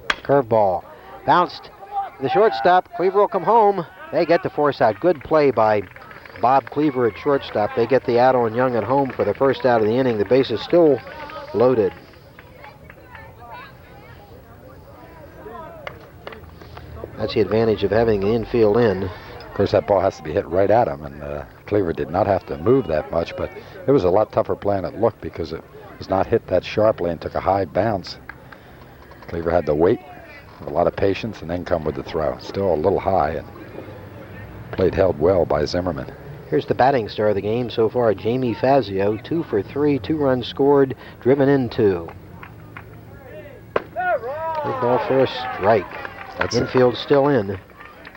Curveball. Bounced. The shortstop. Cleaver will come home. They get the force out. Good play by Bob Cleaver at shortstop. They get the out on Young at home for the first out of the inning. The base is still loaded. That's the advantage of having the infield in. Of course, that ball has to be hit right at him, and Cleaver did not have to move that much, but it was a lot tougher plan it looked because it was not hit that sharply and took a high bounce. Cleaver had to wait, with a lot of patience, and then come with the throw. Still a little high, and plate held well by Zimmerman. Here's the batting star of the game so far, Jamie Fazio, 2 for 3, 2 runs scored, driven in 2. Good ball for a strike. Infield still in.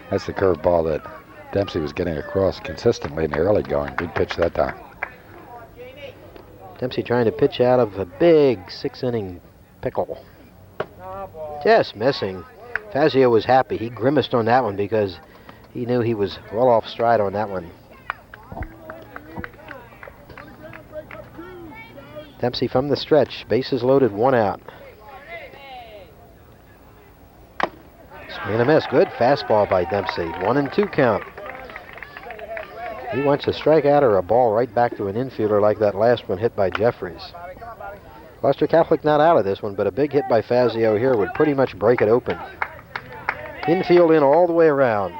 That's the curveball that Dempsey was getting across consistently in the early going. Good pitch that time. Dempsey trying to pitch out of a big 6-inning pickle. Just missing. Fazio was happy. He grimaced on that one because he knew he was well off stride on that one. Dempsey from the stretch. Bases loaded, 1 out. Swing and a miss. Good fastball by Dempsey. 1-2 count. He wants a strikeout or a ball right back to an infielder like that last one hit by Jeffries. Gloucester Catholic not out of this one, but a big hit by Fazio here would pretty much break it open. Infield in all the way around.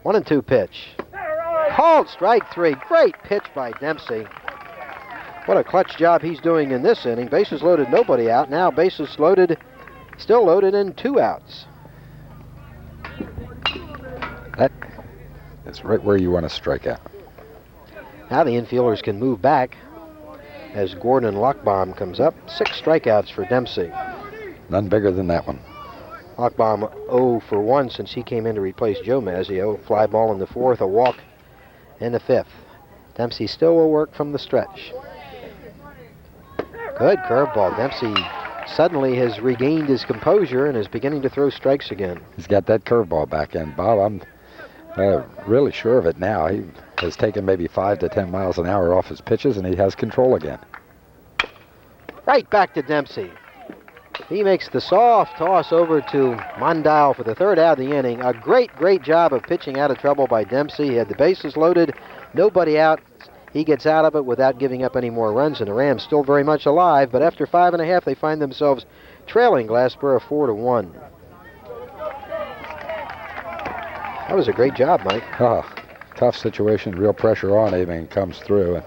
1-2 pitch. Called strike 3. Great pitch by Dempsey. What a clutch job he's doing in this inning. Bases loaded, nobody out. Now bases loaded, still loaded, and 2 outs. That is right where you want to strike out. Now the infielders can move back as Gordon Lockbaum comes up. 6 strikeouts for Dempsey. None bigger than that one. Lockbaum 0 for 1 since he came in to replace Joe Mazzio. Fly ball in the 4th, a walk in the 5th. Dempsey still will work from the stretch. Good curveball. Dempsey suddenly has regained his composure and is beginning to throw strikes again. He's got that curveball back in. Bob, I'm really sure of it now. He has taken maybe 5 to 10 miles an hour off his pitches, and he has control again. Right back to Dempsey. He makes the soft toss over to Mondale for the 3rd out of the inning. A great job of pitching out of trouble by Dempsey. He had the bases loaded, nobody out. He gets out of it without giving up any more runs, and the Rams still very much alive, but after 5 1/2, they find themselves trailing Glassboro 4-1. That was a great job, Mike. Oh, tough situation, real pressure on him, and comes through. And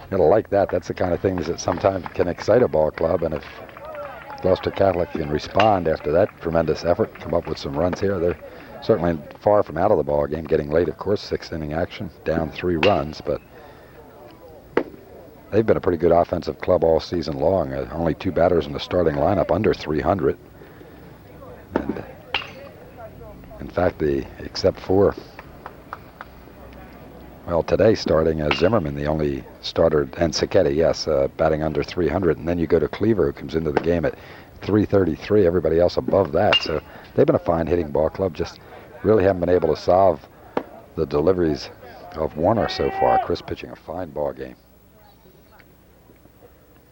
gotta like that. That's the kind of things that sometimes can excite a ball club, and if Gloucester Catholic can respond after that tremendous effort, come up with some runs here, they're certainly far from out of the ball game. Getting late, of course, 6th-inning action, down 3 runs, but they've been a pretty good offensive club all season long. Only 2 batters in the starting lineup under 300. And in fact, except for, well, today starting as Zimmerman, the only starter, and Sacchetti, yes, batting under 300. And then you go to Cleaver, who comes into the game at 333. Everybody else above that. So they've been a fine hitting ball club. Just really haven't been able to solve the deliveries of Warner so far. Chris pitching a fine ball game.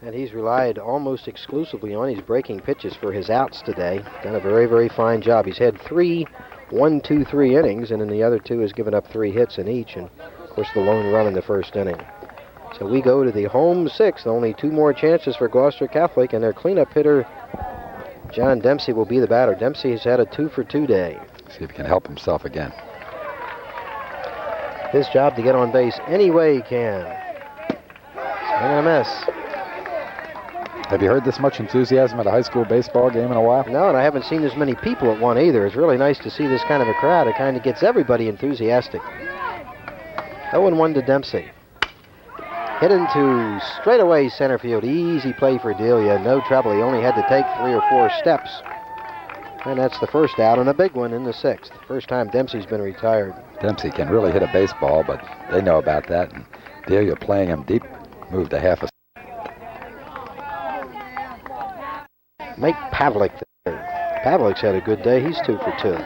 And he's relied almost exclusively on his breaking pitches for his outs today. Done a very fine job. He's had 3 1-2-3 innings, and in the other 2 has given up 3 hits in each, and of course the lone run in the 1st inning. So we go to the home 6th. Only 2 more chances for Gloucester Catholic, and their cleanup hitter, John Dempsey, will be the batter. Dempsey has had a 2 for 2 day. See if he can help himself again. His job to get on base any way he can. Swing and a miss. Have you heard this much enthusiasm at a high school baseball game in a while? No, and I haven't seen as many people at one either. It's really nice to see this kind of a crowd. It kind of gets everybody enthusiastic. 0-1 to Dempsey. Hit into straightaway center field. Easy play for Delia. No trouble. He only had to take 3 or 4 steps. And that's the 1st out, and a big one in the 6th. First time Dempsey's been retired. Dempsey can really hit a baseball, but they know about that. And Delia playing him deep, moved a half a. Mike Pavlik there. Pavlik's had a good day. He's 2 for 2.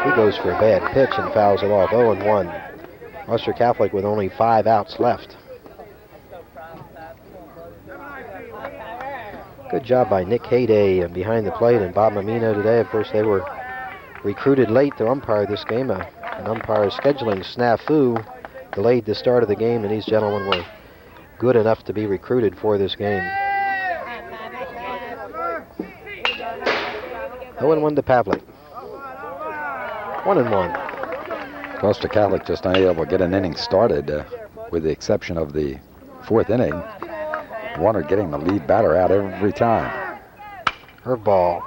He goes for a bad pitch and fouls it off. 0-1. Gloucester Catholic with only 5 outs left. Good job by Nick Hayday and behind the plate and Bob Mamino today. Of course, they were recruited late to umpire this game. An umpire's scheduling snafu delayed the start of the game, and these gentlemen were good enough to be recruited for this game. 0-1 to Pavlik. 1-1. Gloucester Catholic just unable to get an inning started, with the exception of the 4th inning. Warner getting the lead batter out every time. Curveball.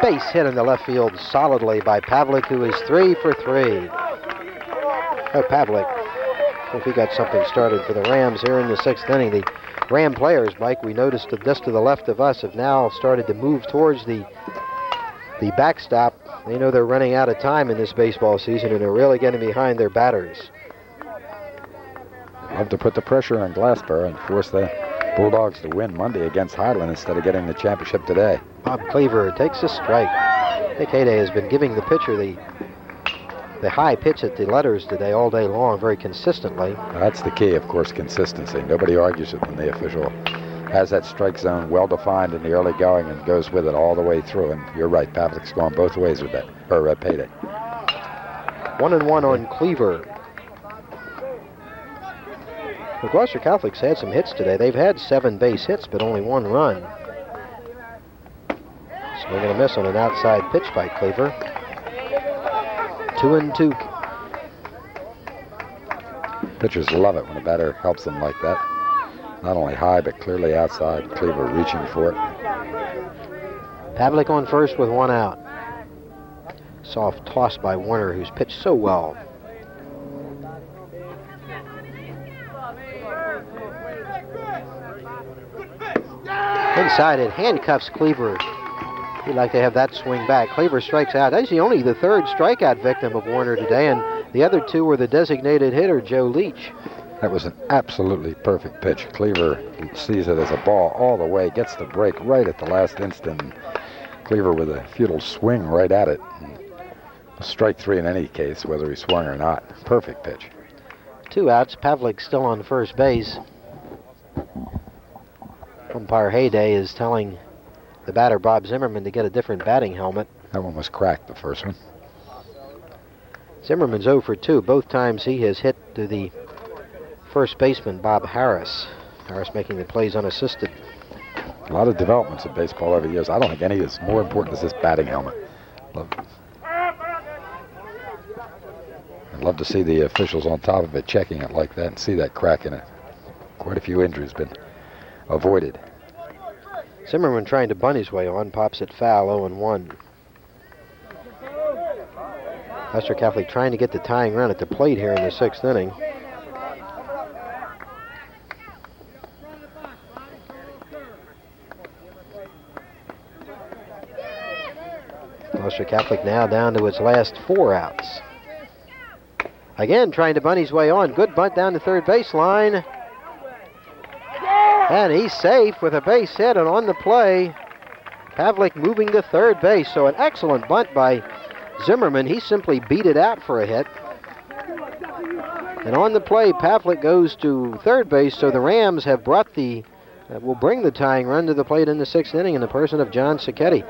Base hit in the left field solidly by Pavlik, who is 3 for 3. Pavlik, I think he got something started for the Rams here in the 6th inning. The Ram players, Mike, we noticed just to the left of us, have now started to move towards the backstop. They know they're running out of time in this baseball season, and they're really getting behind their batters. Love to put the pressure on Glassboro and force the Bulldogs to win Monday against Highland instead of getting the championship today. Bob Cleaver takes a strike. Nick Hayday has been giving the pitcher the high pitch at the letters today all day long, very consistently. That's the key, of course, consistency. Nobody argues it when the official has that strike zone well defined in the early going and goes with it all the way through. And you're right, Pavlik's going both ways with that, or Payday. 1-1 on Cleaver. The Gloucester Catholics had some hits today. They've had 7 base hits, but only 1 run. So they're going to miss on an outside pitch by Cleaver. 2-2. Pitchers love it when a batter helps them like that. Not only high, but clearly outside. Cleaver reaching for it. Pavlik on first with 1 out. Soft toss by Warner, who's pitched so well. Inside it, handcuffs Cleaver. He'd like to have that swing back. Cleaver strikes out. That's only the 3rd strikeout victim of Warner today, and the other 2 were the designated hitter, Joe Leach. That was an absolutely perfect pitch. Cleaver sees it as a ball all the way, gets the break right at the last instant. Cleaver with a futile swing right at it. Strike 3 in any case, whether he swung or not. Perfect pitch. 2 outs. Pavlik still on first base. Umpire Hayday is telling the batter, Bob Zimmerman, to get a different batting helmet. That one was cracked, the first one. Zimmerman's 0 for 2. Both times he has hit to the first baseman, Bob Harris. Harris making the plays unassisted. A lot of developments in baseball over the years. I don't think any is more important as this batting helmet. I'd love to see the officials on top of it checking it like that and see that crack in it. Quite a few injuries been avoided. Zimmerman trying to bunt his way on, pops it foul, 0-1. Gloucester Catholic trying to get the tying run at the plate here in the 6th inning. Gloucester Catholic now down to its last 4 outs. Again trying to bunt his way on. Good bunt down the 3rd baseline. And he's safe with a base hit, and on the play, Pavlik moving to 3rd base. So an excellent bunt by Zimmerman. He simply beat it out for a hit. And on the play, Pavlik goes to 3rd base. So the Rams have brought will bring the tying run to the plate in the 6th inning in the person of John Sacchetti.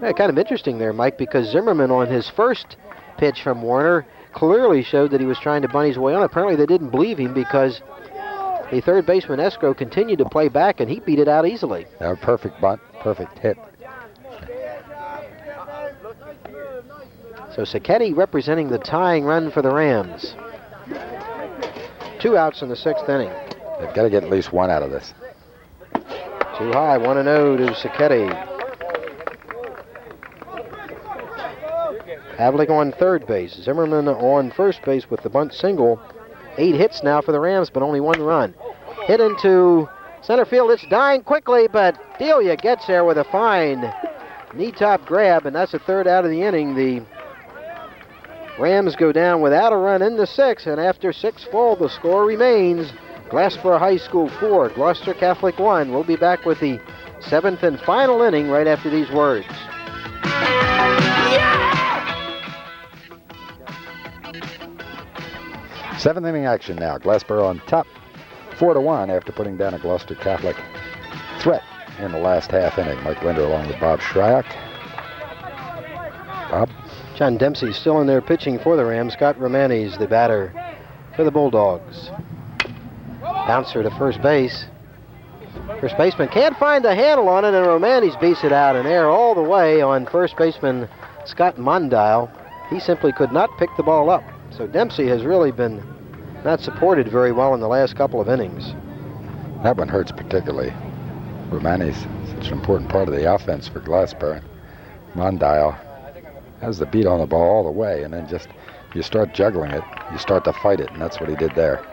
Kind of interesting there, Mike, because Zimmerman on his first pitch from Warner clearly showed that he was trying to bunt his way on. Apparently they didn't believe him because the 3rd baseman, Escrow, continued to play back, and he beat it out easily. Now, perfect bunt, perfect hit. So Sacchetti representing the tying run for the Rams. 2 outs in the 6th inning. They've got to get at least 1 out of this. Too high, 1-0 to Sacchetti. Pavlik on 3rd base. Zimmerman on first base with the bunt single. 8 hits now for the Rams, but only 1 run. Hit into center field. It's dying quickly, but Delia gets there with a fine knee-top grab, and that's the 3rd out of the inning. The Rams go down without a run in the 6th, and after 6 full, the score remains Glassboro High School 4, Gloucester Catholic 1. We'll be back with the 7th and final inning right after these words. 7th inning action now. Glassboro on top, 4-1 after putting down a Gloucester Catholic threat in the last half inning. Mike Linder along with Bob Shryock. Bob? John Dempsey still in there pitching for the Rams. Scott Romanes, the batter for the Bulldogs. Bouncer to first base. First baseman can't find the handle on it, and Romanes beats it out in air all the way on first baseman Scott Mondile. He simply could not pick the ball up. So Dempsey has really been not supported very well in the last couple of innings. That one hurts particularly. Romanes, such an important part of the offense for Glassboro. Mondile has the beat on the ball all the way, and then just you start juggling it, you start to fight it, and that's what he did there.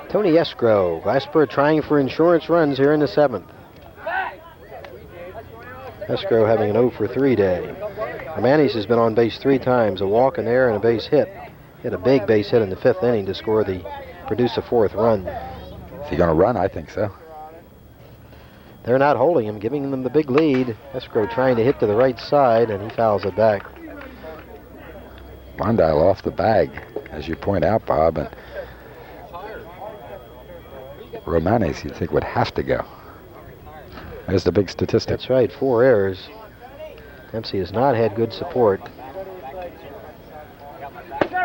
Tony Escrow, Glassboro trying for insurance runs here in the 7th. Escrow having an 0 for 3 day. Romanes has been on base 3 times, a walk, an error, and a base hit. He had a big base hit in the 5th inning to produce a 4th run. Is he going to run? I think so. They're not holding him, giving them the big lead. Escrow trying to hit to the right side, and he fouls it back. Mondile off the bag, as you point out, Bob, and Romanes, you'd think, would have to go. There's the big statistic. That's right, 4 errors. Dempsey has not had good support.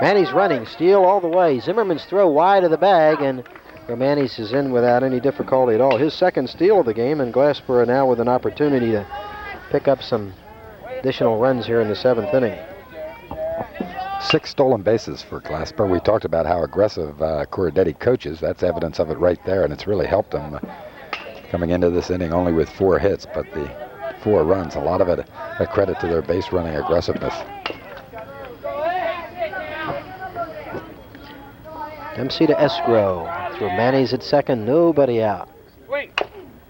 Manny's running, steal all the way. Zimmerman's throw wide of the bag, and Romanes is in without any difficulty at all. His second steal of the game, and Glassboro now with an opportunity to pick up some additional runs here in the 7th inning. 6 stolen bases for Glassboro. We talked about how aggressive Corradetti coaches. That's evidence of it right there, and it's really helped them coming into this inning only with 4 hits, but the 4 runs, a lot of it a credit to their base running aggressiveness. Dempsey to Escrow. Romanes at second, nobody out.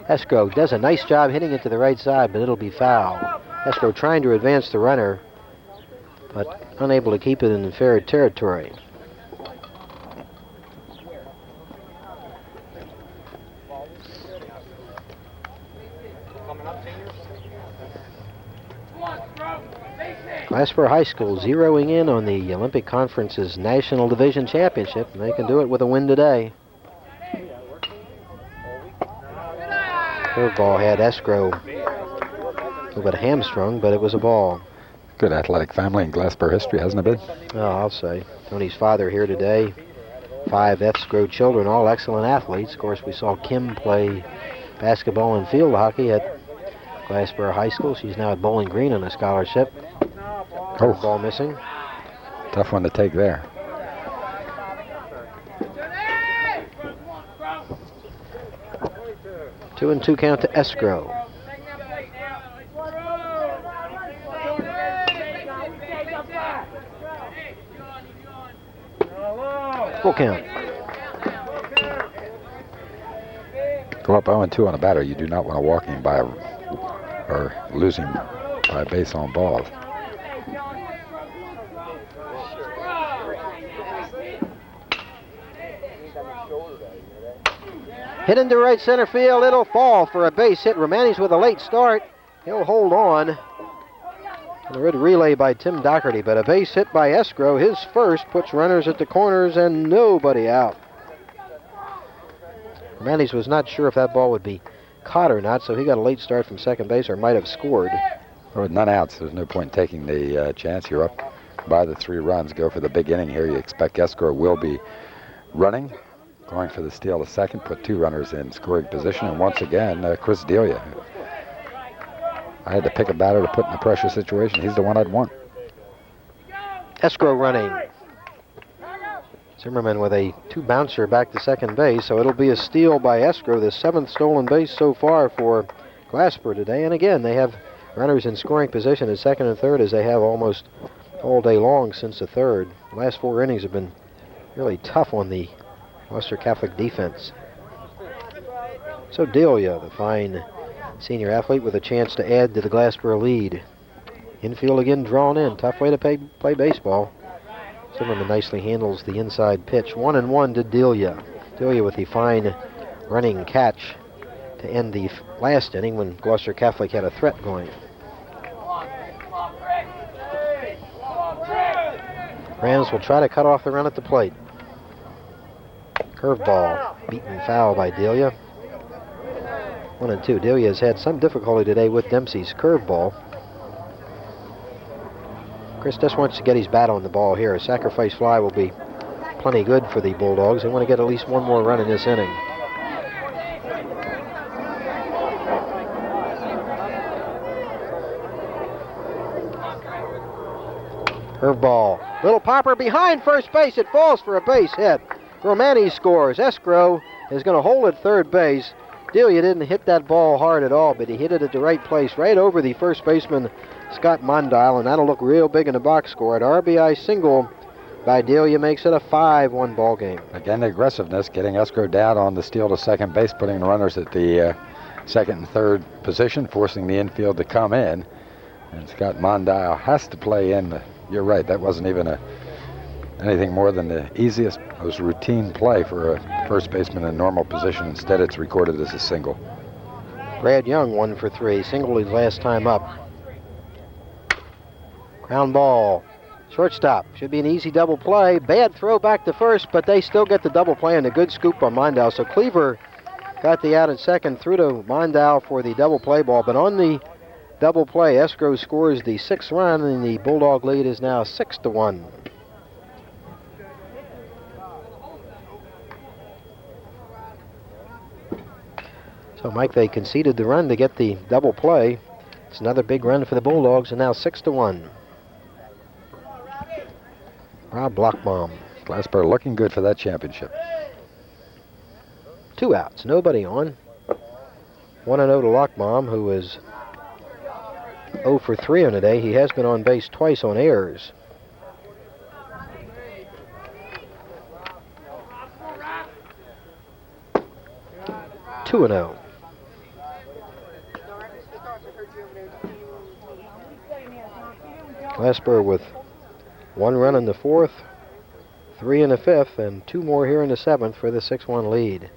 Escrow does a nice job hitting it to the right side, but it'll be foul. Escrow trying to advance the runner, but unable to keep it in fair territory. Glassboro High School zeroing in on the Olympic Conference's National Division Championship, and they can do it with a win today. Curveball had Escrow a little bit hamstrung, but it was a ball. Good athletic family in Glassboro history, hasn't it been? Oh, I'll say. Tony's father here today. 5 Escrow children, all excellent athletes. Of course, we saw Kim play basketball and field hockey at Glassboro High School. She's now at Bowling Green on a scholarship. Ball missing. Tough one to take there. Two and 2 count to Escrow. Full count. Go up 0-2 on a batter. You do not want to walk him by or lose him by a base on balls. Hit into right center field. It'll fall for a base hit. Romanes with a late start. He'll hold on. And a good relay by Tim Doherty, but a base hit by Escrow. His first puts runners at the corners and nobody out. Romanes was not sure if that ball would be caught or not, so he got a late start from second base or might have scored. Well, with none outs, there's no point taking the chance. You're up by the 3 runs. Go for the big inning here. You expect Escrow will be running. Going for the steal to second, put 2 runners in scoring position, and once again, Chris Delia. I had to pick a batter to put in a pressure situation. He's the one I'd want. Escrow running. Zimmerman with a 2-bouncer back to second base, so it'll be a steal by Escrow, the 7th stolen base so far for Glassboro today. And again, they have runners in scoring position at second and third, as they have almost all day long since the 3rd. The last 4 innings have been really tough on the Gloucester Catholic defense. So Delia, the fine senior athlete, with a chance to add to the Glassboro lead. Infield again drawn in. Tough way to play baseball. Zimmerman nicely handles the inside pitch. 1-1 to Delia. Delia with the fine running catch to end the last inning when Gloucester Catholic had a threat going. Rams will try to cut off the run at the plate. Curveball, beaten foul by Delia. 1 and 2. Delia's had some difficulty today with Dempsey's curveball. Chris just wants to get his bat on the ball here. A sacrifice fly will be plenty good for the Bulldogs. They want to get at least one more run in this inning. Curveball. Little popper behind first base. It falls for a base hit. Romani scores. Escrow is going to hold at third base. Delia didn't hit that ball hard at all, but he hit it at the right place, right over the first baseman, Scott Mondile, and that'll look real big in the box score. An RBI single by Delia makes it a 5-1 ball game. Again, the aggressiveness, getting Escrow down on the steal to second base, putting the runners at the second and third position, forcing the infield to come in. And Scott Mondile has to play in. You're right, that wasn't even anything more than the easiest, most routine play for a first baseman in normal position. Instead, it's recorded as a single. Brad Young 1 for 3, singled his last time up. Ground ball. Shortstop. Should be an easy double play. Bad throw back to first, but they still get the double play and a good scoop on Mondale. So Cleaver got the out at second, through to Mondale for the double play ball. But on the double play, Escrow scores the 6th run, and the Bulldog lead is now 6-1. So, Mike, they conceded the run to get the double play. It's another big run for the Bulldogs, and now 6-1. Rob Blockbaum. Glassboro looking good for that championship. 2 outs, nobody on. 1-0 to Lockbaum, who is 0 for 3 on the day. He has been on base twice on errors. Two and 0. Glassboro with 1 run in the 4th, 3 in the 5th, and 2 more here in the 7th for the 6-1 lead.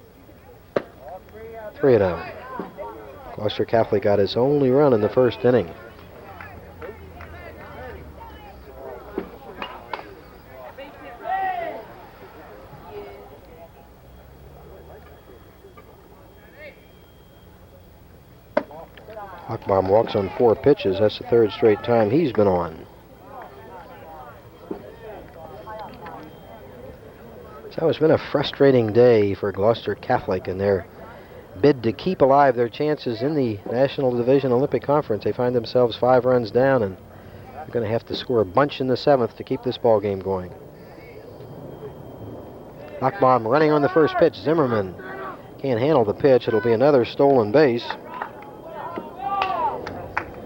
3-0. Gloucester Catholic got its only run in the first inning. Lockbaum walks on 4 pitches. That's the 3rd straight time he's been on. So it's been a frustrating day for Gloucester Catholic in their bid to keep alive their chances in the National Division Olympic Conference. They find themselves 5 runs down, and they're going to have to score a bunch in the 7th to keep this ball game going. Lockbaum running on the first pitch. Zimmerman can't handle the pitch. It'll be another stolen base.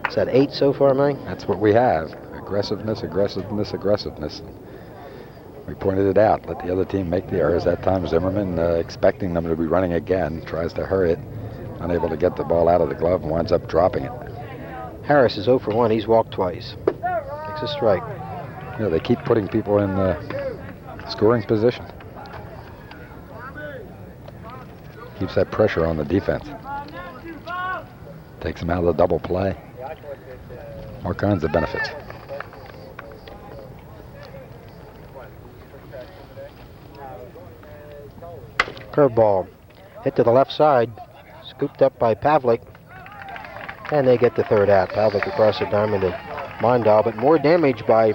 Is that 8 so far, Mike? That's what we have. Aggressiveness, aggressiveness, aggressiveness. We pointed it out. Let the other team make the errors. That time Zimmerman, expecting them to be running again, tries to hurry it. Unable to get the ball out of the glove and winds up dropping it. Harris is 0 for 1. He's walked twice. Makes a strike. Yeah, they keep putting people in scoring position. Keeps that pressure on the defense. Takes them out of the double play. All kinds of benefits. Curveball hit to the left side, scooped up by Pavlik, and they get the 3rd out. Pavlik across the diamond to Mondale, but more damage by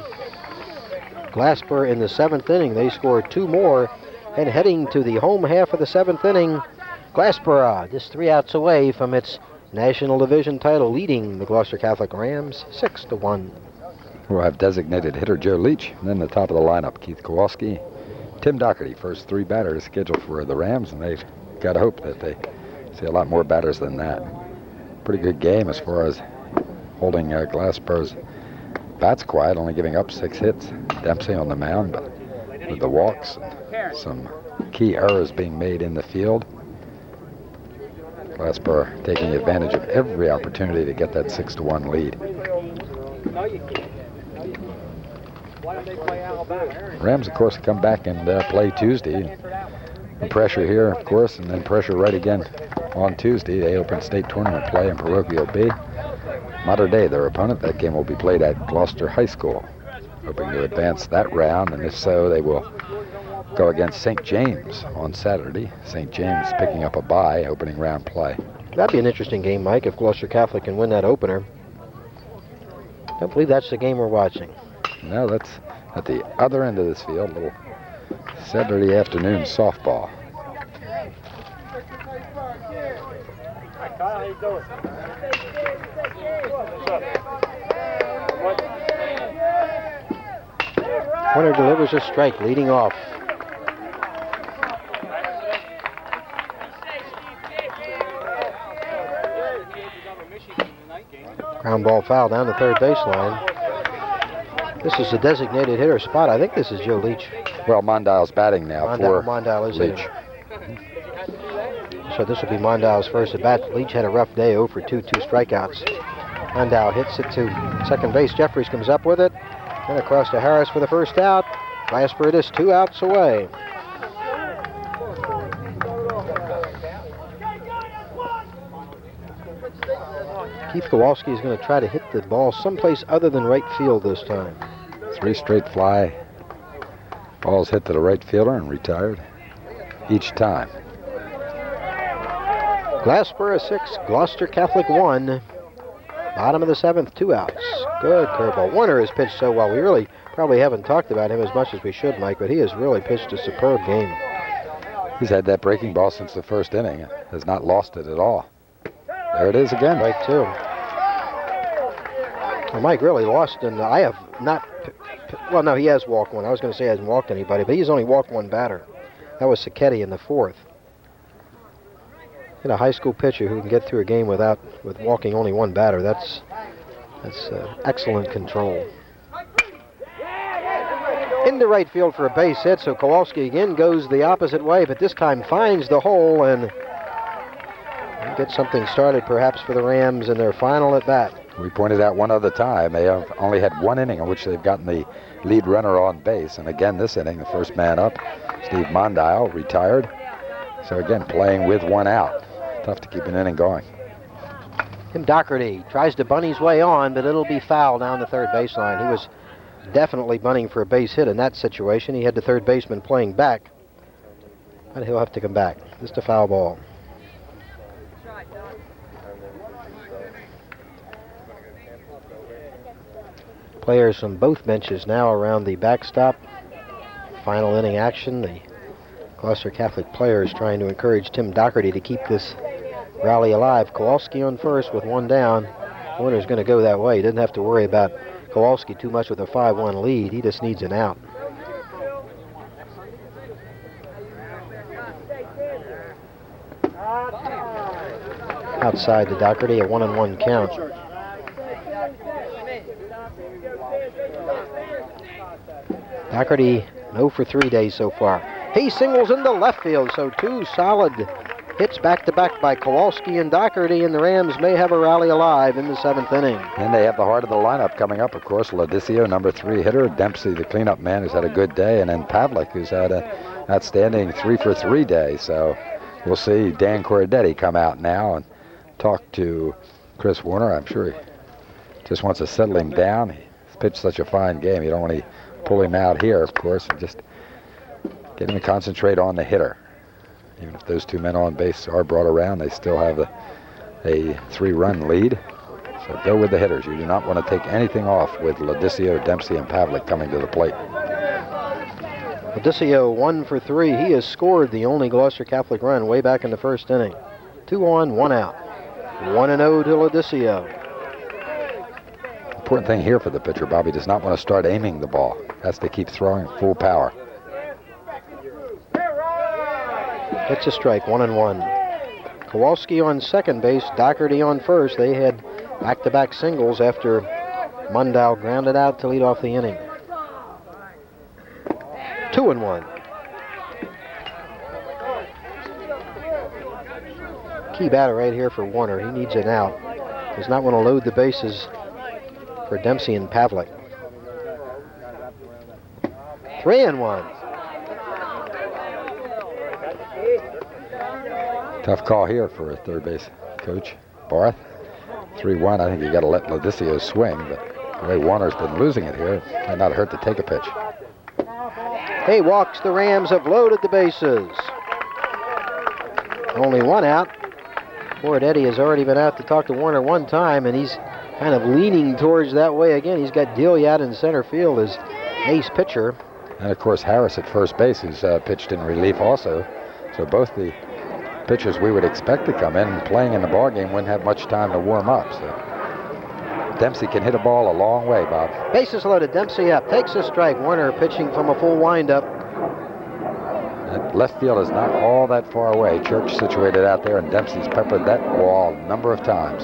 Glassboro in the 7th inning. They scored 2 more, and heading to the home half of the 7th inning, Glassboro just 3 outs away from its National Division title, leading the Gloucester Catholic Rams 6-1. We'll have designated hitter Joe Leach, and then the top of the lineup, Keith Kowalski, Tim Doherty. First 3 batters scheduled for the Rams, and they've got to hope that they see a lot more batters than that. Pretty good game as far as holding Glassboro's bats quiet, only giving up 6 hits. Dempsey on the mound, but with the walks and some key errors being made in the field. Glassboro taking advantage of every opportunity to get that 6-1 lead. Rams, of course, come back and play Tuesday. The pressure here, of course, and then pressure right again on Tuesday. They open state tournament play in Parochial B. Mater Dei, their opponent. That game will be played at Gloucester High School. Hoping to advance that round, and if so, they will go against St. James on Saturday. St. James picking up a bye, opening round play. That'd be an interesting game, Mike, if Gloucester Catholic can win that opener. Don't believe that's the game we're watching. No, that's at the other end of this field. A little Saturday afternoon softball. Kyle, how you doing? Winner delivers a strike, leading off. Ground ball foul down the third baseline. This is a designated hitter spot. I think this is Joe Leach. Well, Mondial's batting now for Mondale is Leach. So this will be Mondale's first at bat. Leach had a rough day, 0 for 2, 2 strikeouts. Mondale hits it to second base. Jeffries comes up with it. Then across to Harris for the first out. Glassboro it is 2 outs away. Keith Kowalski is going to try to hit the ball someplace other than right field this time. 3 straight fly balls hit to the right fielder and retired each time. Glassboro 6, Gloucester Catholic 1. Bottom of the 7th, 2 outs. Good curveball. Warner has pitched so well. We really probably haven't talked about him as much as we should, Mike, but he has really pitched a superb game. He's had that breaking ball since the first inning. Has not lost it at all. There it is again. Right, too. Well, Mike really lost, and I have not... Well, no, he has walked one. I was going to say he hasn't walked anybody, but he's only walked one batter. That was Sacchetti in the 4th. Get a high school pitcher who can get through a game with walking only one batter. That's excellent control. Into right field for a base hit, so Kowalski again goes the opposite way, but this time finds the hole and gets something started perhaps for the Rams in their final at bat. We pointed out one other time they have only had one inning in which they've gotten the lead runner on base, and again this inning, the first man up, Steve Mondial, retired. So again, playing with 1 out. Tough to keep an inning going. Tim Doherty tries to bunt his way on, but it'll be foul down the third baseline. He was definitely bunting for a base hit in that situation. He had the third baseman playing back, but he'll have to come back. Just a foul ball. Players from both benches now around the backstop. Final inning action. The Gloucester Catholic players trying to encourage Tim Doherty to keep this rally alive. Kowalski on first with 1 down. Warner's going to go that way. He doesn't have to worry about Kowalski too much with a 5-1 lead. He just needs an out. Outside to Doherty, a 1-1 count. Doherty 0 for 3 days so far. He singles into left field, so 2 solid hits back-to-back by Kowalski and Doherty, and the Rams may have a rally alive in the 7th inning. And they have the heart of the lineup coming up, of course. Ladicio, number 3 hitter. Dempsey, the cleanup man, who's had a good day. And then Pavlik, who's had an outstanding 3 for 3 day. So we'll see Dan Corradetti come out now and talk to Chris Warner. I'm sure he just wants to settle him down. He's pitched such a fine game. You don't want to pull him out here, of course, and just get him to concentrate on the hitter. Even if those 2 men on base are brought around, they still have a 3-run lead. So go with the hitters. You do not want to take anything off with Ladicio, Dempsey, and Pavlik coming to the plate. Ladicio 1 for 3. He has scored the only Gloucester Catholic run way back in the first inning. 2 on, 1 out. 1-0 to Ladicio. Important thing here for the pitcher, Bobby, does not want to start aiming the ball. Has to keep throwing full power. It's a strike, 1-1. Kowalski on second base, Doherty on first. They had back-to-back singles after Mondale grounded out to lead off the inning. 2-1. Key batter right here for Warner. He needs an out. Does not want to load the bases for Dempsey and Pavlik. 3-1. Tough call here for a third base coach, Barth. 3-1. I think you got to let Ladicio swing, but the way Warner's been losing it here, it might not hurt to take a pitch. He walks. The Rams have loaded the bases. Only 1 out. Cordetti has already been out to talk to Warner one time, and he's kind of leaning towards that way again. He's got Delia out in center field as ace pitcher. And, of course, Harris at first base, who's pitched in relief also. So both the pitchers we would expect to come in playing in the ballgame wouldn't have much time to warm up. So Dempsey can hit a ball a long way, Bob. Bases loaded, Dempsey up, takes a strike. Warner pitching from a full windup. That left field is not all that far away. Church situated out there, and Dempsey's peppered that wall a number of times.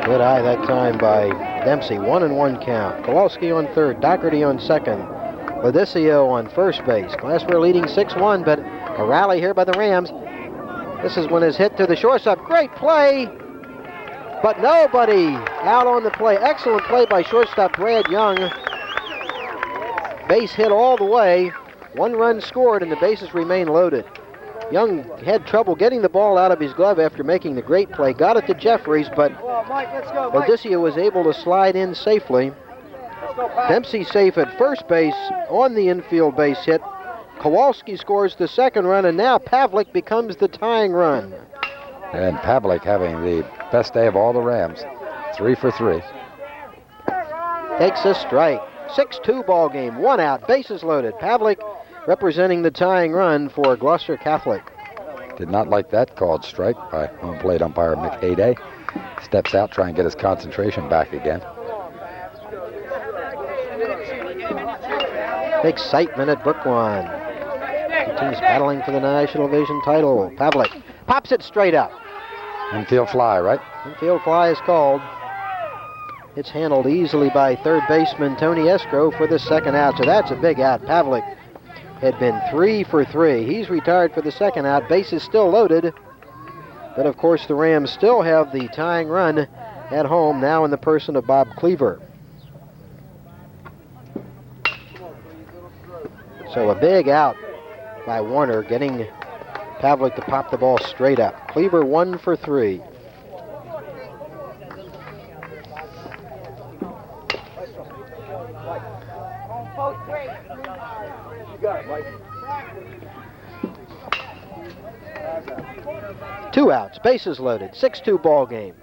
Good eye that time by Dempsey. 1-1 count. Kowalski on third, Doherty on second. Lodicio on first base. Glassboro leading 6-1, but a rally here by the Rams. This is when his hit to the shortstop. Great play, but nobody out on the play. Excellent play by shortstop Brad Young. Base hit all the way. 1 run scored, and the bases remain loaded. Young had trouble getting the ball out of his glove after making the great play. Got it to Jeffries, but Lodicio was able to slide in safely. Dempsey safe at first base on the infield base hit. Kowalski scores the second run, and now Pavlik becomes the tying run. And Pavlik having the best day of all the Rams. 3 for 3. Takes a strike. 6-2 ball game. 1 out. Bases loaded. Pavlik representing the tying run for Gloucester Catholic. Did not like that called strike by home plate umpire Mick Hayday. Steps out, trying to get his concentration back again. Excitement at Brooklawn. The teams battling for the National Division title. Pavlik pops it straight up. Infield fly, right? Infield fly is called. It's handled easily by third baseman Tony Escrow for the second out. So that's a big out. Pavlik had been 3 for 3. He's retired for the second out. Base is still loaded. But of course the Rams still have the tying run at home, now in the person of Bob Cleaver. So a big out by Warner, getting Pavlik to pop the ball straight up. Cleaver 1 for 3. Two outs, bases loaded, 6-2 ball game.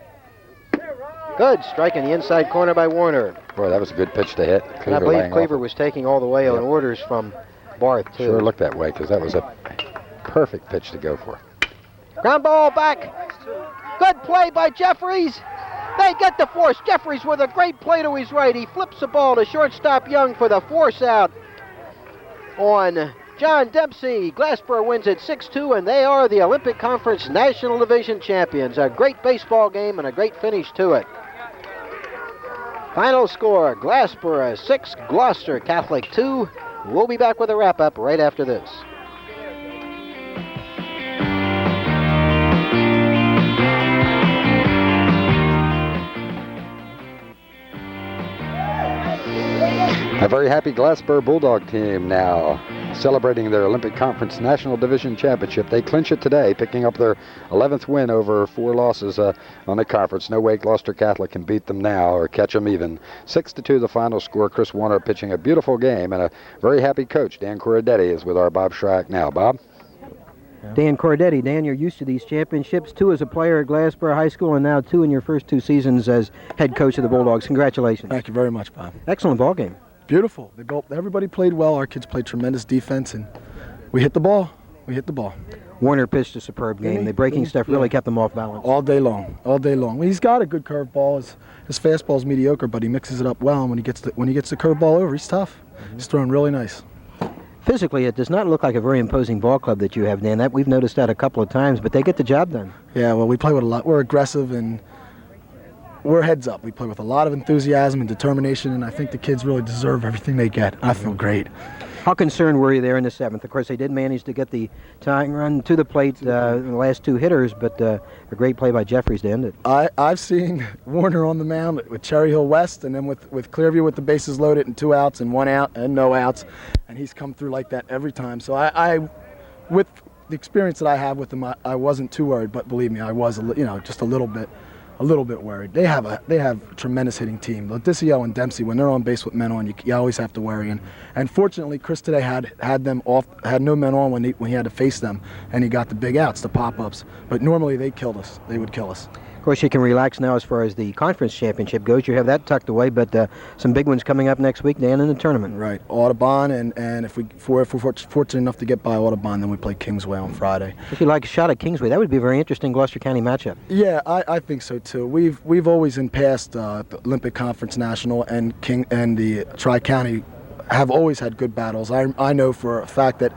Good strike in the inside corner by Warner. Boy, that was a good pitch to hit. And I believe Cleaver was taking all the way on orders from Barth, too. Sure looked that way, because that was a perfect pitch to go for. Ground ball back. Good play by Jeffries. They get the force. Jeffries with a great play to his right. He flips the ball to shortstop Young for the force out on John Dempsey. Glassboro wins at 6-2, and they are the Olympic Conference National Division champions. A great baseball game and a great finish to it. Final score, Glassboro 6, Gloucester Catholic 2. We'll be back with a wrap-up right after this. A very happy Glassboro Bulldog team now celebrating their Olympic Conference National Division Championship. They clinch it today, picking up their 11th win over 4 losses on the conference. No way Gloucester Catholic can beat them now or catch them even. 6-2 the final score. Chris Warner pitching a beautiful game, and a very happy coach, Dan Corradetti, is with our Bob Schrack now. Bob? Dan Corradetti. Dan, you're used to these championships, 2 as a player at Glassboro High School and now 2 in your first 2 seasons as head coach of the Bulldogs. Congratulations. Thank you very much, Bob. Excellent ball game. Beautiful. Everybody played well. Our kids played tremendous defense, and we hit the ball. Warner pitched a superb game. The breaking stuff really kept them off balance. All day long. Well, he's got a good curveball. His fastball's mediocre, but he mixes it up well. And when he gets the curveball over, he's tough. He's throwing really nice. Physically, it does not look like a very imposing ball club that you have, Dan. That we've noticed that a couple of times, but they get the job done. Yeah, well, we play with a lot. We're aggressive and we're heads up. We play with a lot of enthusiasm and determination, and I think the kids really deserve everything they get. I feel great. How concerned were you there in the 7th? Of course, they did manage to get the tying run to the plate in the last 2 hitters, but a great play by Jeffries to end it. I've seen Warner on the mound with Cherry Hill West, and then with Clearview with the bases loaded and 2 outs and 1 out and no outs, and he's come through like that every time. So I with the experience that I have with him, I wasn't too worried, but believe me, I was, just a little bit. a little bit worried. They have a tremendous hitting team. Leticio and Dempsey, when they're on base with men on, you always have to worry. And fortunately, Chris today had them off, had no men on when he had to face them, and he got the big outs, the pop-ups. But normally they killed us. They would kill us. Of course, you can relax now as far as the conference championship goes. You have that tucked away, but some big ones coming up next week, Dan, in the tournament. Right. Audubon, and if we're fortunate enough to get by Audubon, then we play Kingsway on Friday. If you like a shot at Kingsway, that would be a very interesting Gloucester County matchup. Yeah, I think so too. We've always in past the Olympic Conference National and the Tri-County have always had good battles. I know for a fact that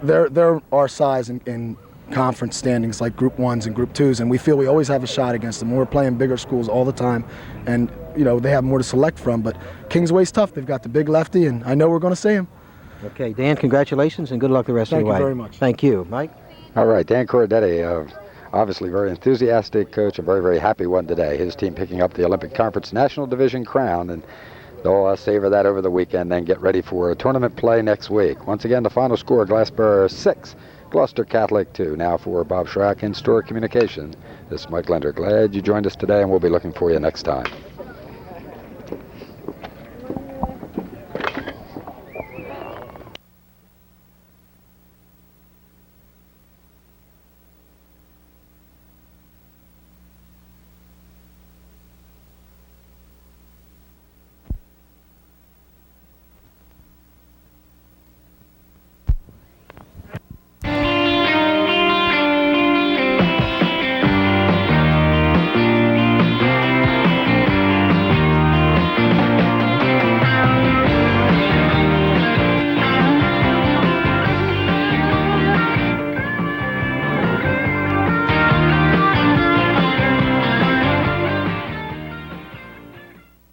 they're our size in conference standings like Group 1s and Group 2s, and we feel we always have a shot against them. We're playing bigger schools all the time, and they have more to select from, but Kingsway's tough. They've got the big lefty, and I know we're going to see him. Okay, Dan, congratulations and good luck the rest of the way. Thank you very much. Thank you. Mike? All right, Dan Corradetti, obviously very enthusiastic coach, a very, very happy one today. His team picking up the Olympic Conference National Division crown, and they'll savor that over the weekend, then get ready for tournament play next week. Once again, the final score, Glassboro 6, Gloucester Catholic 2. Now for Bob Schrack in Store Communication, this is Mike Linder. Glad you joined us today, and we'll be looking for you next time.